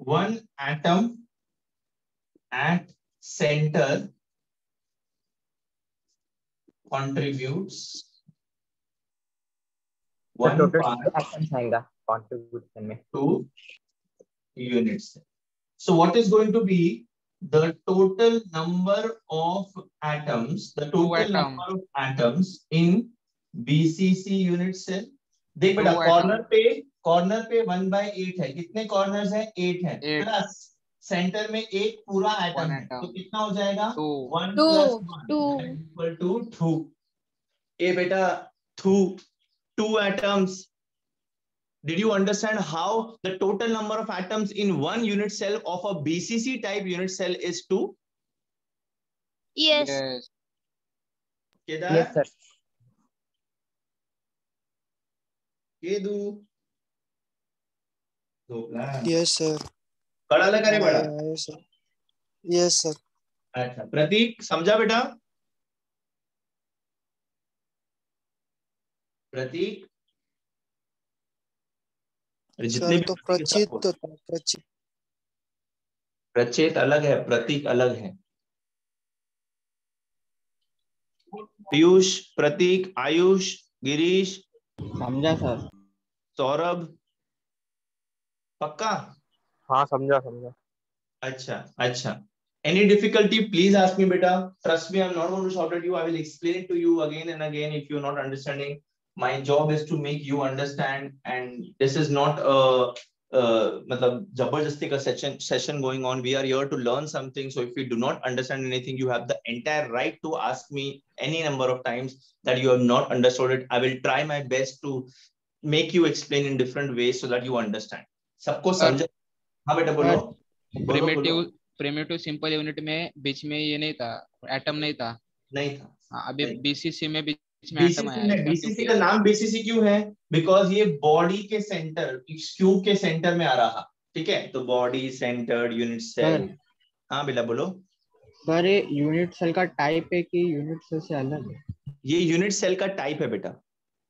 1 atom at centre contributes 1 total part atoms आएगा कंट्रीब्यूशन में to units. So what is going to be the total number of atoms, the total number of atoms in BCC unit cell? देख बेटा, corner पे 1/8 है, कितने corners हैं? 8 है, plus centre में एक पूरा एटम है, तो कितना हो जाएगा? 1 + 1 equal to 2। ए बेटा 2 atoms. Did you understand how the total number of atoms in one unit cell of a BCC type unit cell is 2? Yes. Yes. Kedar? Yes sir. Kedu झोपला. Yes, sir. कळालं का रे बडा? Yes, sir. Yes, sir. अच्छा प्रतीक समझा बेटा? प्रतीक जितने sir भी तो प्रतीक है प्रचित सबको. तो था, प्रचित. प्रचेत अलग है, प्रतीक अलग है. पीयूष, प्रतीक, आयुष, गिरीश, समझा सर. सौरभ, पक्का? हाँ समझा समझा. अच्छा अच्छा. Any difficulty, please ask me, beta. Trust me, I'm not going to shout at you. I will explain it to you again and again if you're not understanding. My job is to make you understand, and this is not a मतलब जबरदस्ती का session going on. We are here to learn something. So if you do not understand anything, you have the entire right to ask me any number of times that you have not understood it. I will try my best to make you explain in different ways so that you understand. सबको समझ? हाँ बेटा बोलो. Primitive simple unit में बीच में ये नहीं था, एटम नहीं था. नहीं था. हाँ, अभी बीसीसी में बीच में एटम आया. बीसीसी का नाम बीसीसी क्यों है? बिकॉज ये बॉडी के सेंटर, क्यूब के सेंटर में आ रहा. ठीक है, तो बॉडी सेंटर्ड यूनिट सेल. हाँ बेटा बोलो. सर ये यूनिट सेल का टाइप है कि यूनिट सेल से अलग है? ये यूनिट सेल का टाइप है बेटा.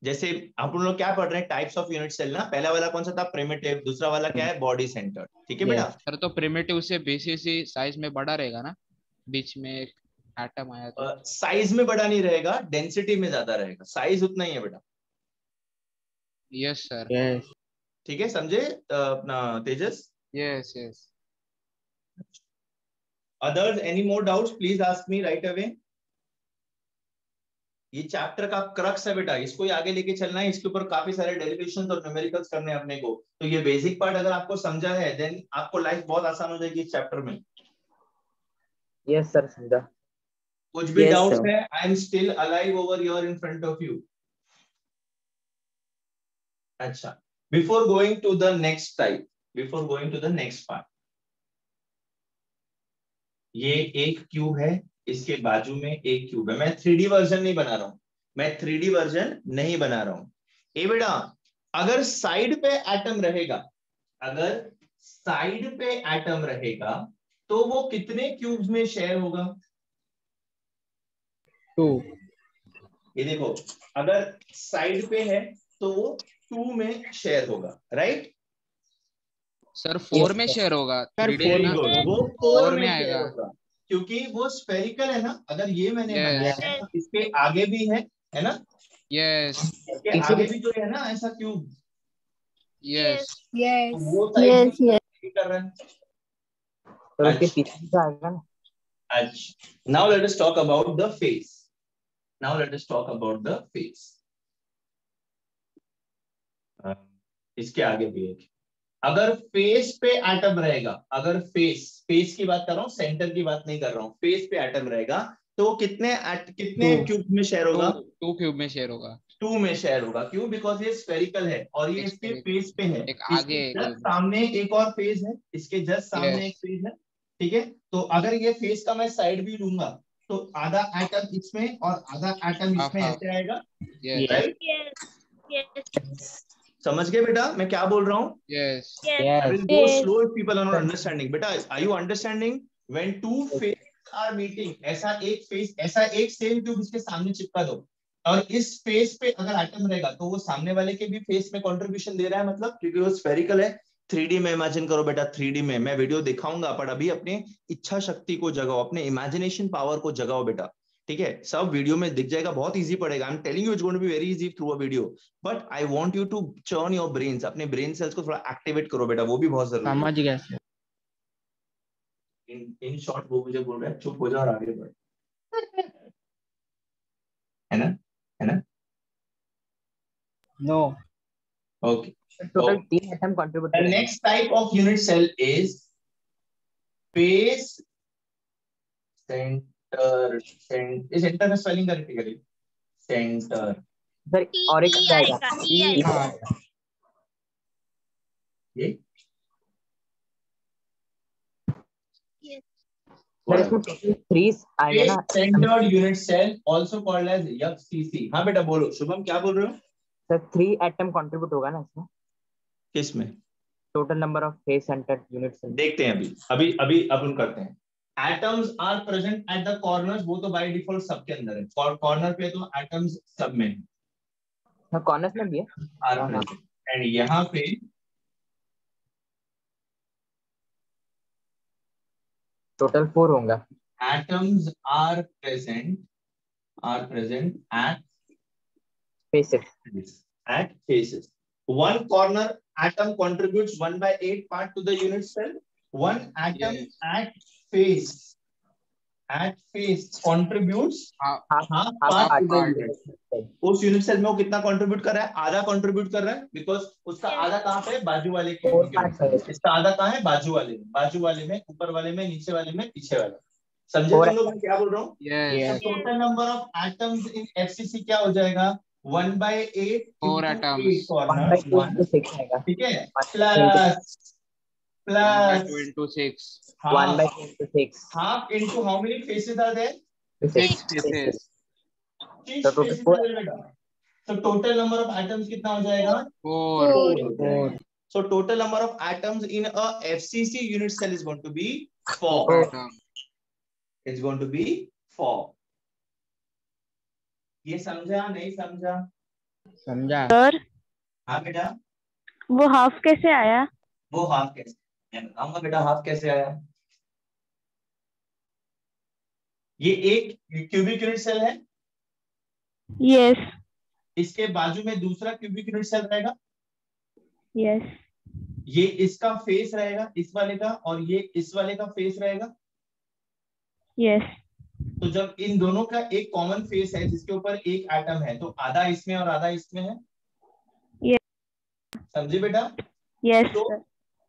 जैसे आप लोग क्या पढ़ रहे हैं, टाइप्स ऑफ यूनिट सेल ना. पहला वाला कौन सा था? प्रिमिटिव. दूसरा वाला क्या है? Body centred. ठीक है बेटा. सर तो प्रिमिटिव से बीसीसी साइज में बड़ा रहेगा ना, बीच में एक एटम आया तो. साइज में बड़ा नहीं रहेगा, डेंसिटी में ज्यादा रहेगा. साइज उतना ही है बेटा. Yes sir. यस. ठीक है, समझे अपना Tejas? Yes yes. Others, any more doubts? Please ask me right away. ये चैप्टर का क्रक्स है बेटा, इसको ही आगे लेके चलना है. इसके ऊपर काफी सारे डेरिवेशंस और न्यूमेरिकल्स करने हैं अपने को. तो ये बेसिक पार्ट अगर आपको समझा है, देन आपको लाइफ बहुत आसान हो जाएगी इस चैप्टर में. यस सर समझा. कुछ भी डाउट्स है? I am still alive over here in front of you. अच्छा, before going to the next type, before going to the next part, ये एक क्यूब है, इसके बाजू में एक क्यूब है. मैं 3D वर्जन नहीं बना रहा हूं, मैं 3D वर्जन नहीं बना रहा हूं. ए बेटा, अगर साइड पे एटम रहेगा, अगर साइड पे एटम रहेगा तो वो कितने क्यूब्स में शेयर होगा? 2. ये देखो, अगर साइड पे है तो वो 2 में शेयर होगा, राइट? सर 4 में शेयर होगा. 3D ना, वो 4 में आएगा क्योंकि वो स्फेरिकल है ना. अगर ये मैंने बनाया है तो इसके आगे भी है ना? यस. इसके आगे भी तो है ना ऐसा क्यूब. Yes Yes. वो साइड कर रहा है. तो उसके पीछे का आएगा ना. अच्छा, now let us talk about the face. Now let us talk about the face. इसके आगे भी एक. अगर फेस पे एटम रहेगा, अगर फेस की बात कर रहा हूँ, सेंटर की बात नहीं कर रहा हूँ, फेस पे एटम रहेगा तो कितने क्यूब में शेयर होगा? 2 क्यूब में शेयर होगा. 2 में शेयर होगा. क्यों? बिकॉज ये स्फेरिकल है और ये इसके फेस पे है. एक आगे जस्ट सामने एक और फेस है, इसके जस्ट सामने एक फेस है. ठीक है, तो अगर ये फेस का मैं साइड भी लूंगा तो आधा एटम इसमें और आधा एटम इसमें ऐसे आएगा. समझ गए बेटा मैं क्या बोल रहा हूँ? Yes. I will go slow if people are not understanding. बेटा, are you understanding? When two faces are meeting, ऐसा एक सेम क्यूब इसके सामने चिपका दो और इस फेस पे अगर एटम रहेगा तो वो सामने वाले के भी फेस में कंट्रीब्यूशन दे रहा है, मतलब क्योंकि वो स्फेरिकल है. 3D में इमेजिन करो बेटा. 3D में मैं वीडियो दिखाऊंगा, पर अभी अपने इच्छा शक्ति को जगाओ, अपने इमेजिनेशन पावर को जगाओ बेटा. ठीक है, सब वीडियो में दिख जाएगा, बहुत इजी पड़ेगा. I am telling you it's going to be very easy through a video, but I want you to churn your brains. अपने ब्रेन सेल्स को थोड़ा एक्टिवेट करो बेटा, वो भी बहुत जरूरी है. समझ गया सर. इन शॉर्ट वो मुझे बोल रहा है चुप हो जा और आगे बढ़. है ना? No. Okay. Total 3 atom contribute The next type of unit cell is face center. Center में spelling करेक्ट करिए. Center. सर और एक आएगा. ये सर इसमें टोटल 3 आएगा ना. Face centered unit cell also called as FCC. हाँ बेटा बोलो. शुभम क्या बोल रहे हो? सर 3 एटम कंट्रीब्यूट होगा ना इसमें? किसमें? Total number of face centered units. देखते हैं अभी अपन करते हैं। Atoms are present at the corners, वो तो बाय डिफॉल्ट सबके अंदर है, कॉर्नर पे तो एटम्स सब में हाँ कॉर्नर्स में भी है। आर हाँ, हाँ। प्रेजेंट, एंड यहाँ पे टोटल 4 होगा। Atoms are present at faces. at faces. One corner atom contributes 1/8 part to the unit cell. One atom Yes. at face contributes half half part to the unit cell. उस unit cell में वो कितना contribute कर रहा है? आधा contribute कर रहा है, बिकॉज उसका आधा कहाँ पे? बाजू वाले के इसका आधा कहाँ है? बाजू वाले में, ऊपर वाले में, नीचे वाले में, पीछे वाले। समझे तुम लोग मैं क्या बोल रहा हूँ? yes total number of atoms in FCC क्या हो जाएगा? 1/8 4 atoms कॉर्नर, 1/2 into 6 आएगा। ठीक है, 1/2 into 6 1/2 into 6 half into how many faces are there? 6 faces Six faces are there बेटा। So total number of atoms कितना हो जाएगा? 4 So total number of atoms in a FCC unit cell is going to be 4. atom It's going to be 4. ये समझा नहीं समझा? समझा sir हाँ बेटा, वो हाफ कैसे आया? वो हाफ कैसे, मैं बताऊंगा बेटा हाफ कैसे आया। ये एक क्यूबिक यूनिट सेल है, यस इसके बाजू में दूसरा क्यूबिक यूनिट सेल रहेगा, यस ये इसका फेस रहेगा इस वाले का, और ये इस वाले का फेस रहेगा। यस तो जब इन दोनों का एक कॉमन फेस है जिसके ऊपर एक एटम है, तो आधा इसमें और आधा इसमें है। समझे बेटा? Yes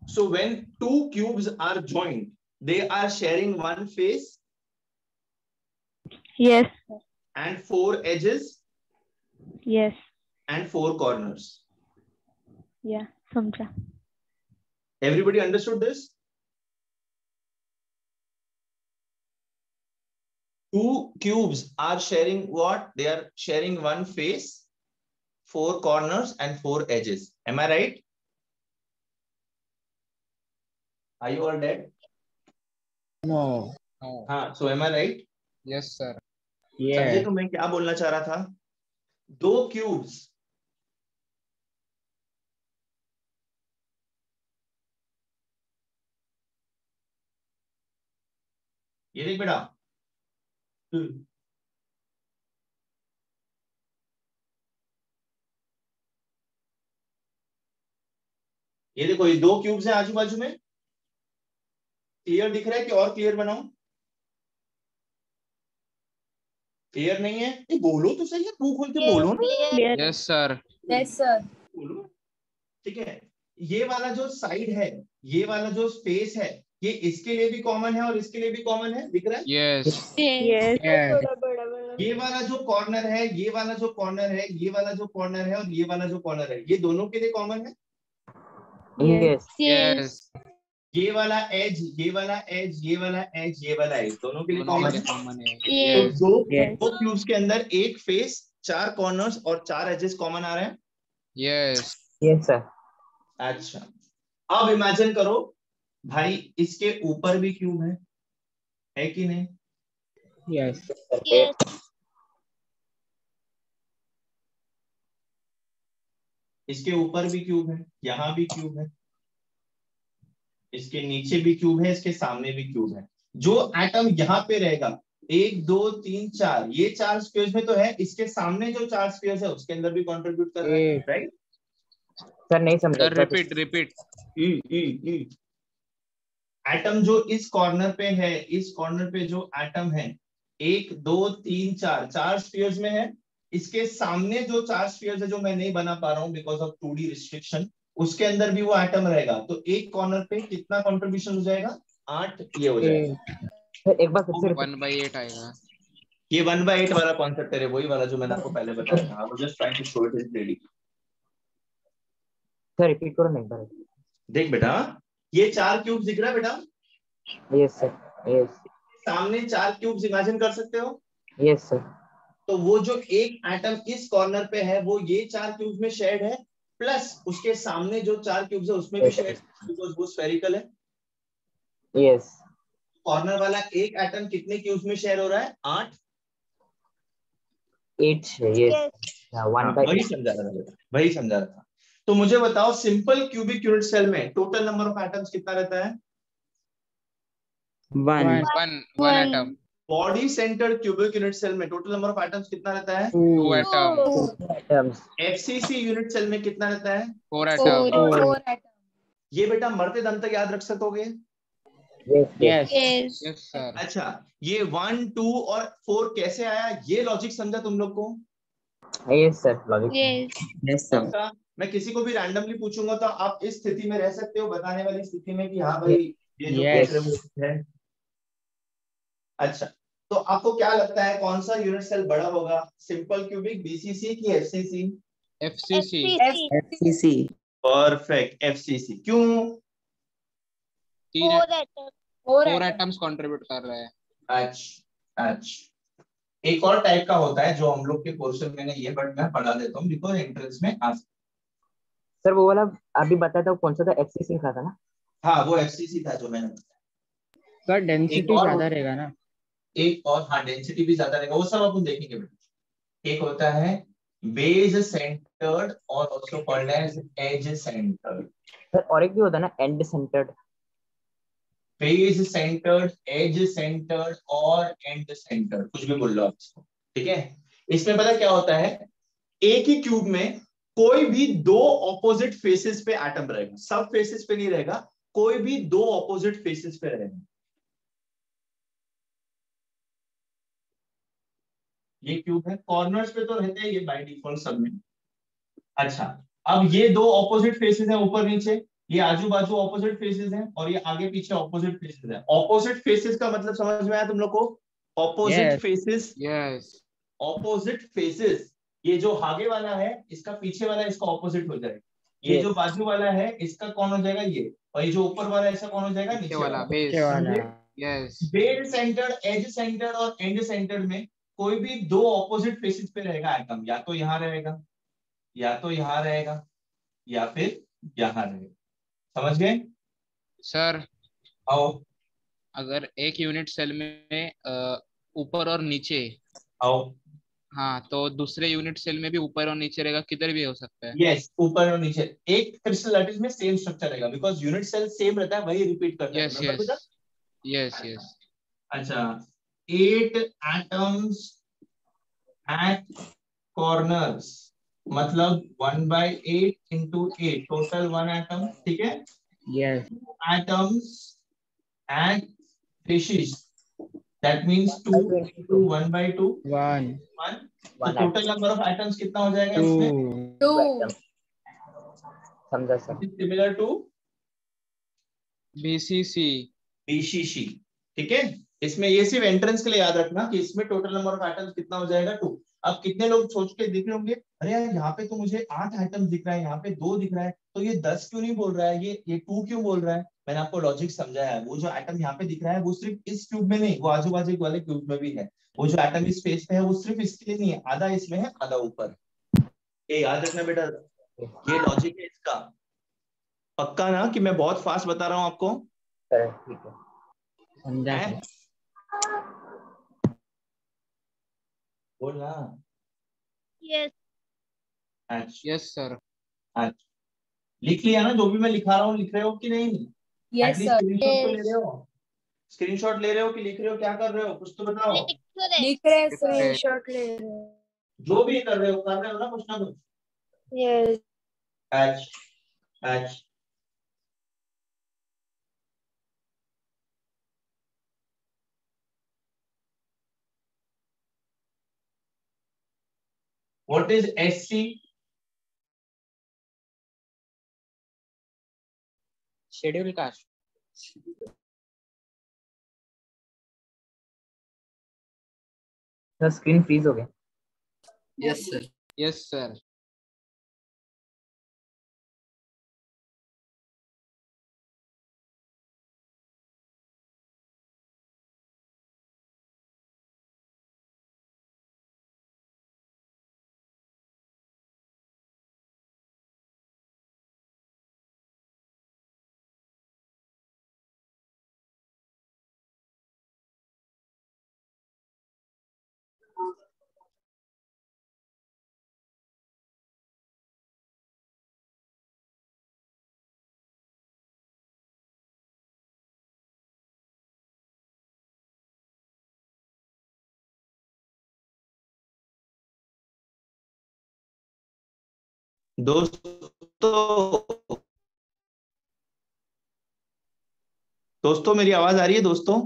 So when two cubes are joined, they are sharing one face yes and 4 edges yes and 4 corners. या समझा। Everybody understood this? Two cubes are sharing what? They are sharing one face, 4 corners and 4 edges. Am I right? Are you all dead? No हाँ, so am I right? yes sir समझे तो मैं क्या बोलना चाह रहा था? दो क्यूब्स ये देख बेटा, ये देखो, ये दो क्यूब्स हैं आजू बाजू में। क्लियर दिख रहा है कि और क्लियर बनाऊं? क्लियर नहीं है? ये बोलो तो सही है, मुंह खोल के बोलो ना। yes sir yes sir. बोलो, ठीक है। ये वाला जो साइड है, ये वाला जो स्पेस है, ये इसके लिए भी कॉमन है और इसके लिए भी कॉमन है, दिख रहा है? yes यस ये वाला जो कॉर्नर है, ये वाला जो कॉर्नर है, ये वाला जो कॉर्नर है और ये वाला जो कॉर्नर है, ये दोनों के लिए कॉमन है। यस yes ये वाला एज, ये वाला एज, ये वाला एज, ये वाला एज, दोनों के लिए कॉमन है। common है तो yes दो क्यूब्स के अंदर एक फेस, 4 कॉर्नर्स और 4 एजेस कॉमन आ रहे हैं। yes yes sir. अच्छा, अब इमेजिन करो भाई, इसके ऊपर भी क्यूब है कि नहीं? यस इसके ऊपर भी क्यूब है, यहाँ भी क्यूब है, इसके नीचे भी क्यूब है, इसके सामने भी क्यूब है। जो एटम यहाँ पे रहेगा, 1 2 3 4, ये 4 स्पेयर्स में तो है, इसके सामने जो 4 स्पेयर्स है उसके अंदर भी कंट्रीब्यूट कर रहा है, राइट? सर नहीं समझा। sir repeat एटम जो इस कॉर्नर पे है, इस कॉर्नर पे जो एटम है, 1 2 3 4, 4 स्फीयर्स में है। इसके सामने जो 4 स्फीयर्स है जो मैं नहीं बना पा रहा हूँ बिकॉज ऑफ 2D रिस्ट्रिक्शन, उसके अंदर भी वो एटम रहेगा। तो एक कॉर्नर पे कितना कंट्रीब्यूशन हो जाएगा? 8 ये हो जाएगा। सर एक बार फिर से 1/8 आएगा। ये 1/8 वाला कॉन्सेप्ट है, वही वाला जो मैंने आपको पहले बताया था। I was just trying to show it is ready. Sir repeat करो ना एक बार। देख बेटा, ये 4 क्यूब्स दिख रहा है बेटा? Yes sir. यस सामने 4 क्यूब्स इमेजिन कर सकते हो? Yes sir. तो वो जो एक एटम इस कॉर्नर पे है वो ये 4 क्यूब में शेयर्ड है, प्लस उसके सामने जो 4 क्यूब्स है उसमें भी Yes, शेयर्ड, बिकॉज वो स्फेरिकल है। yes, कॉर्नर वाला एक एटम कितने क्यूब्स में शेयर हो रहा है? 8। 8 yes, Yes. yeah, 1 हाँ, by वही 8. समझा रहा था बेटा, वही समझा रहा था। तो मुझे बताओ सिंपल क्यूबिक यूनिट सेल में टोटल नंबर ऑफ एटम्स कितना रहता है? 1 one atom. Body centred cubic unit cell में टोटल नंबर ऑफ एटम्स कितना रहता है? 2 two atom. 2 atoms. FCC unit cell में कितना रहता है? 4 एटम। 4 atoms. ये बेटा मरते दम तक याद रख सकोगे? Yes, yes. yes Yes. Yes sir. अच्छा, ये 1 2 और 4 कैसे आया, ये लॉजिक समझा तुम लोग को? Yes sir, logic. Yes. yes sir पक्का? मैं किसी को भी रैंडमली पूछूंगा तो आप इस स्थिति में रह सकते हो, बताने वाली स्थिति में कि हाँ भाई ये जो Yes. पूछ रहे हो वो ठीक है। अच्छा, तो आपको क्या लगता है कौन सा यूनिट सेल बड़ा होगा, सिंपल क्यूबिक, बीसीसी की FCC? FCC. FCC perfect, FCC. क्यों? 3 4 atoms. 4 4 atoms. एटम्स कंट्रीब्यूट कर रहे हैं। अच्छा अच्छा, एक और टाइप का होता है जो हम लोग के पोर्शन में नहीं है बट मैं पढ़ा देता हूँ बिकॉज एंट्रेंस में आ सकता सर वो वाला अभी बताया था, वो कौन सा था? FCC लिखा था ना? है। हाँ, वो एफसीसी था जो मैंने बताया। का एक डेंसिटी और ज्यादा रहेगा ना? एक और, हाँ डेंसिटी भी ज्यादा रहेगा, वो सब अपन देखेंगे बेटा। एक होता है बेस सेंटर्ड और also called edge edge centered. Sir और एक भी होता है ना, end centered? Base centered, edge centered और एंड सेंटर्ड, कुछ भी बोल लो आप इसको, ठीक है। इसमें पता क्या होता है, एक ही क्यूब में कोई भी दो ऑपोजिट फेसेस पे एटम रहेगा, सब फेसेस पे नहीं रहेगा, कोई भी दो ऑपोजिट फेसेस पे रहेगा। ये क्यूब है, कॉर्नर्स पे तो रहते हैं ये बाय डिफॉल्ट सब में। अच्छा, अब ये दो ऑपोजिट फेसेस हैं ऊपर नीचे, ये आजू बाजू ऑपोजिट फेसेस हैं और ये आगे पीछे ऑपोजिट फेसेस हैं। ऑपोजिट फेसेस का मतलब समझ में आया तुम लोग को? Opposite Yes. Faces, yes. Opposite faces, ये जो आगे वाला है इसका पीछे वाला इसका ऑपोजिट हो जाएगा, ये जो Yes. बाजू वाला है इसका कौन हो जाएगा ये, और ये जो ऊपर वाला है इसका कौन हो जाएगा, नीचे नीचे वाला वाला। बेस। नीचे वाला yes. Base centered, edge centered और एंड सेंटर्ड में कोई भी दो ऑपोजिट फेसेस पे रहेगा एटम, या तो यहाँ रहेगा, या तो यहाँ रहेगा, या फिर यहाँ रहेगा। समझ गए? सर आओ अगर एक यूनिट सेल में ऊपर और नीचे, आओ। हाँ, तो दूसरे यूनिट सेल में भी ऊपर और नीचे रहेगा, किधर भी हो सकता है। यस, ऊपर और नीचे एक क्रिस्टल लैटिस में सेम स्ट्रक्चर रहेगा, बिकॉज यूनिट सेल सेम रहता है, वही रिपीट करता है। यस रिमेंबर यस बेटा? Yes yes. अच्छा, 8 एटम्स एट कॉर्नर्स, मतलब 1/8 into 8, टोटल 1 एटम, ठीक है। yes Atoms and fishes, that means 2 into 1/2, 1 1। तो 1 total atom. Number of atoms कितना हो जाएगा 2 इसमें? 2 2 atoms. समझा sir? Similar to BCC. BCC, ठीक है। इसमें ये सिर्फ एंट्रेंस के लिए याद रखना कि इसमें टोटल नंबर ऑफ एटम्स कितना हो जाएगा 2। अब कितने लोग सोच के देख रहे होंगे, अरे यार यहाँ पे तो मुझे 8 एटम्स दिख रहा है, यहाँ पे 2 दिख रहा है, तो ये 10 क्यों नहीं बोल रहा है, ये 2 क्यों बोल रहा है? मैंने आपको लॉजिक समझाया है, वो जो एटम यहाँ पे दिख रहा है वो सिर्फ इस क्यूब में नहीं, वो आजू बाजू वाले क्यूब में भी है। वो जो एटम इस स्पेस पे है वो सिर्फ इसके लिए नहीं है, आधा इसमें है आधा ऊपर। ये याद रखना बेटा, ये लॉजिक है इसका। पक्का ना कि मैं बहुत फास्ट बता रहा हूँ आपको? सर ठीक है, समझा है? सर। बोल ना। Yes. अच्छा यस सर। अच्छा, लिख लिया ना जो भी मैं लिखा रहा हूँ, लिख रहे हो कि नहीं? yes एटलीस्ट sir स्क्रीनशॉट तो ले Yes. रहे हो? स्क्रीनशॉट ले रहे हो कि लिख रहे हो, क्या कर रहे हो, कुछ तो बताओ। लिख तो रहे। लिख रहे हैं लिख रहे हैं। स्क्रीनशॉट ले रहे हैं जो भी कर रहे हो ना कुछ ना कुछ। yes अच्छा अच्छा, what is SC? Schedule caste. Sir screen freeze हो गया। yes sir yes sir. दोस्तों दोस्तों मेरी आवाज आ रही है दोस्तों?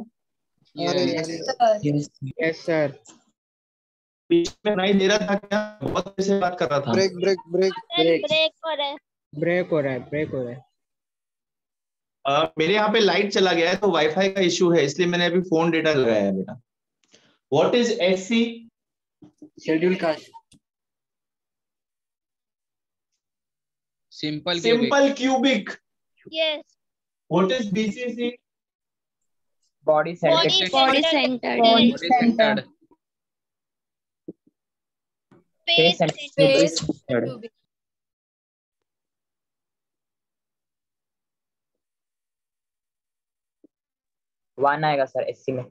Yes sir. बीच में नहीं दे रहा था क्या? बहुत देर से बात कर रहा था। ब्रेक ब्रेक ब्रेक ब्रेक हो रहा है। ब्रेक हो रहा है, ब्रेक हो रहा है। मेरे यहाँ पे लाइट चला गया है तो वाईफाई का इशू है, इसलिए मैंने अभी फोन डेटा लगाया है बेटा। What is SC? Schedule caste. Simple simple cubic. Yes. What is BCC? Body body center. Body center. centered. Body centered. Face Face center. cubic. 1 आएगा सर एससी में।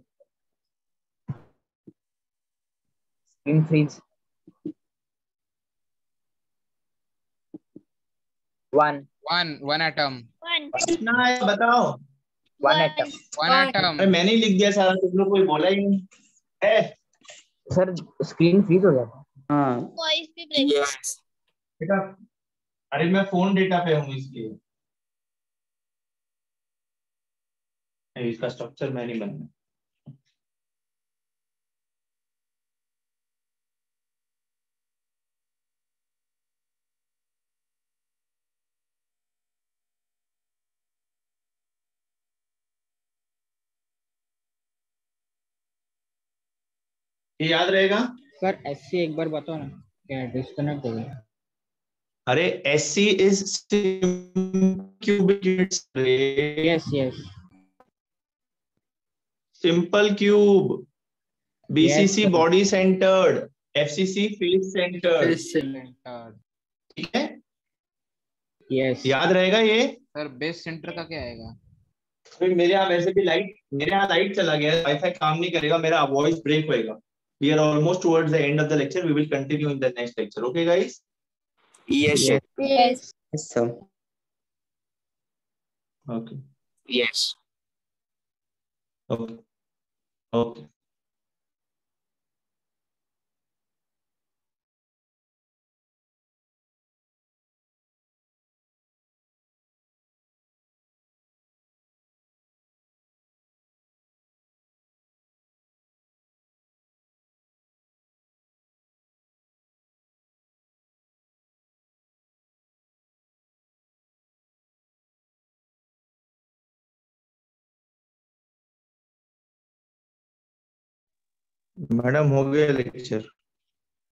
Screen freeze 1 one atom. कितना है बताओ? 1 atom. One atom. अरे मैंने ही लिख दिया सारा, तुम लोग कोई बोला ही नहीं है। सर स्क्रीन फ्रीज हो जाता है। हाँ वॉइस भी ब्रेक। बेटा अरे मैं फोन डेटा पे हूँ इसलिए। नहीं, इसका स्ट्रक्चर मैं नहीं बनना। ये याद रहेगा? सर एससी एक बार बताओ ना, क्या डिस्कनेक्ट हो गया? अरे SC is cubic units. Yes yes simple cube. BCC sir. Body centred, FCC face centred. ठीक है, यस याद रहेगा ये? सर बेस सेंटर का क्या आएगा? फिर मेरे यहाँ वैसे भी मेरे यहाँ लाइट चला गया है, वाईफाई काम नहीं करेगा, मेरा वॉइस ब्रेक होएगा। We are almost towards the end of the lecture. We will continue in the next lecture. Okay, guys? Yes, Yes. Yes. yes, sir. Okay. Yes. Okay. Okay. Madam हो गया lecture.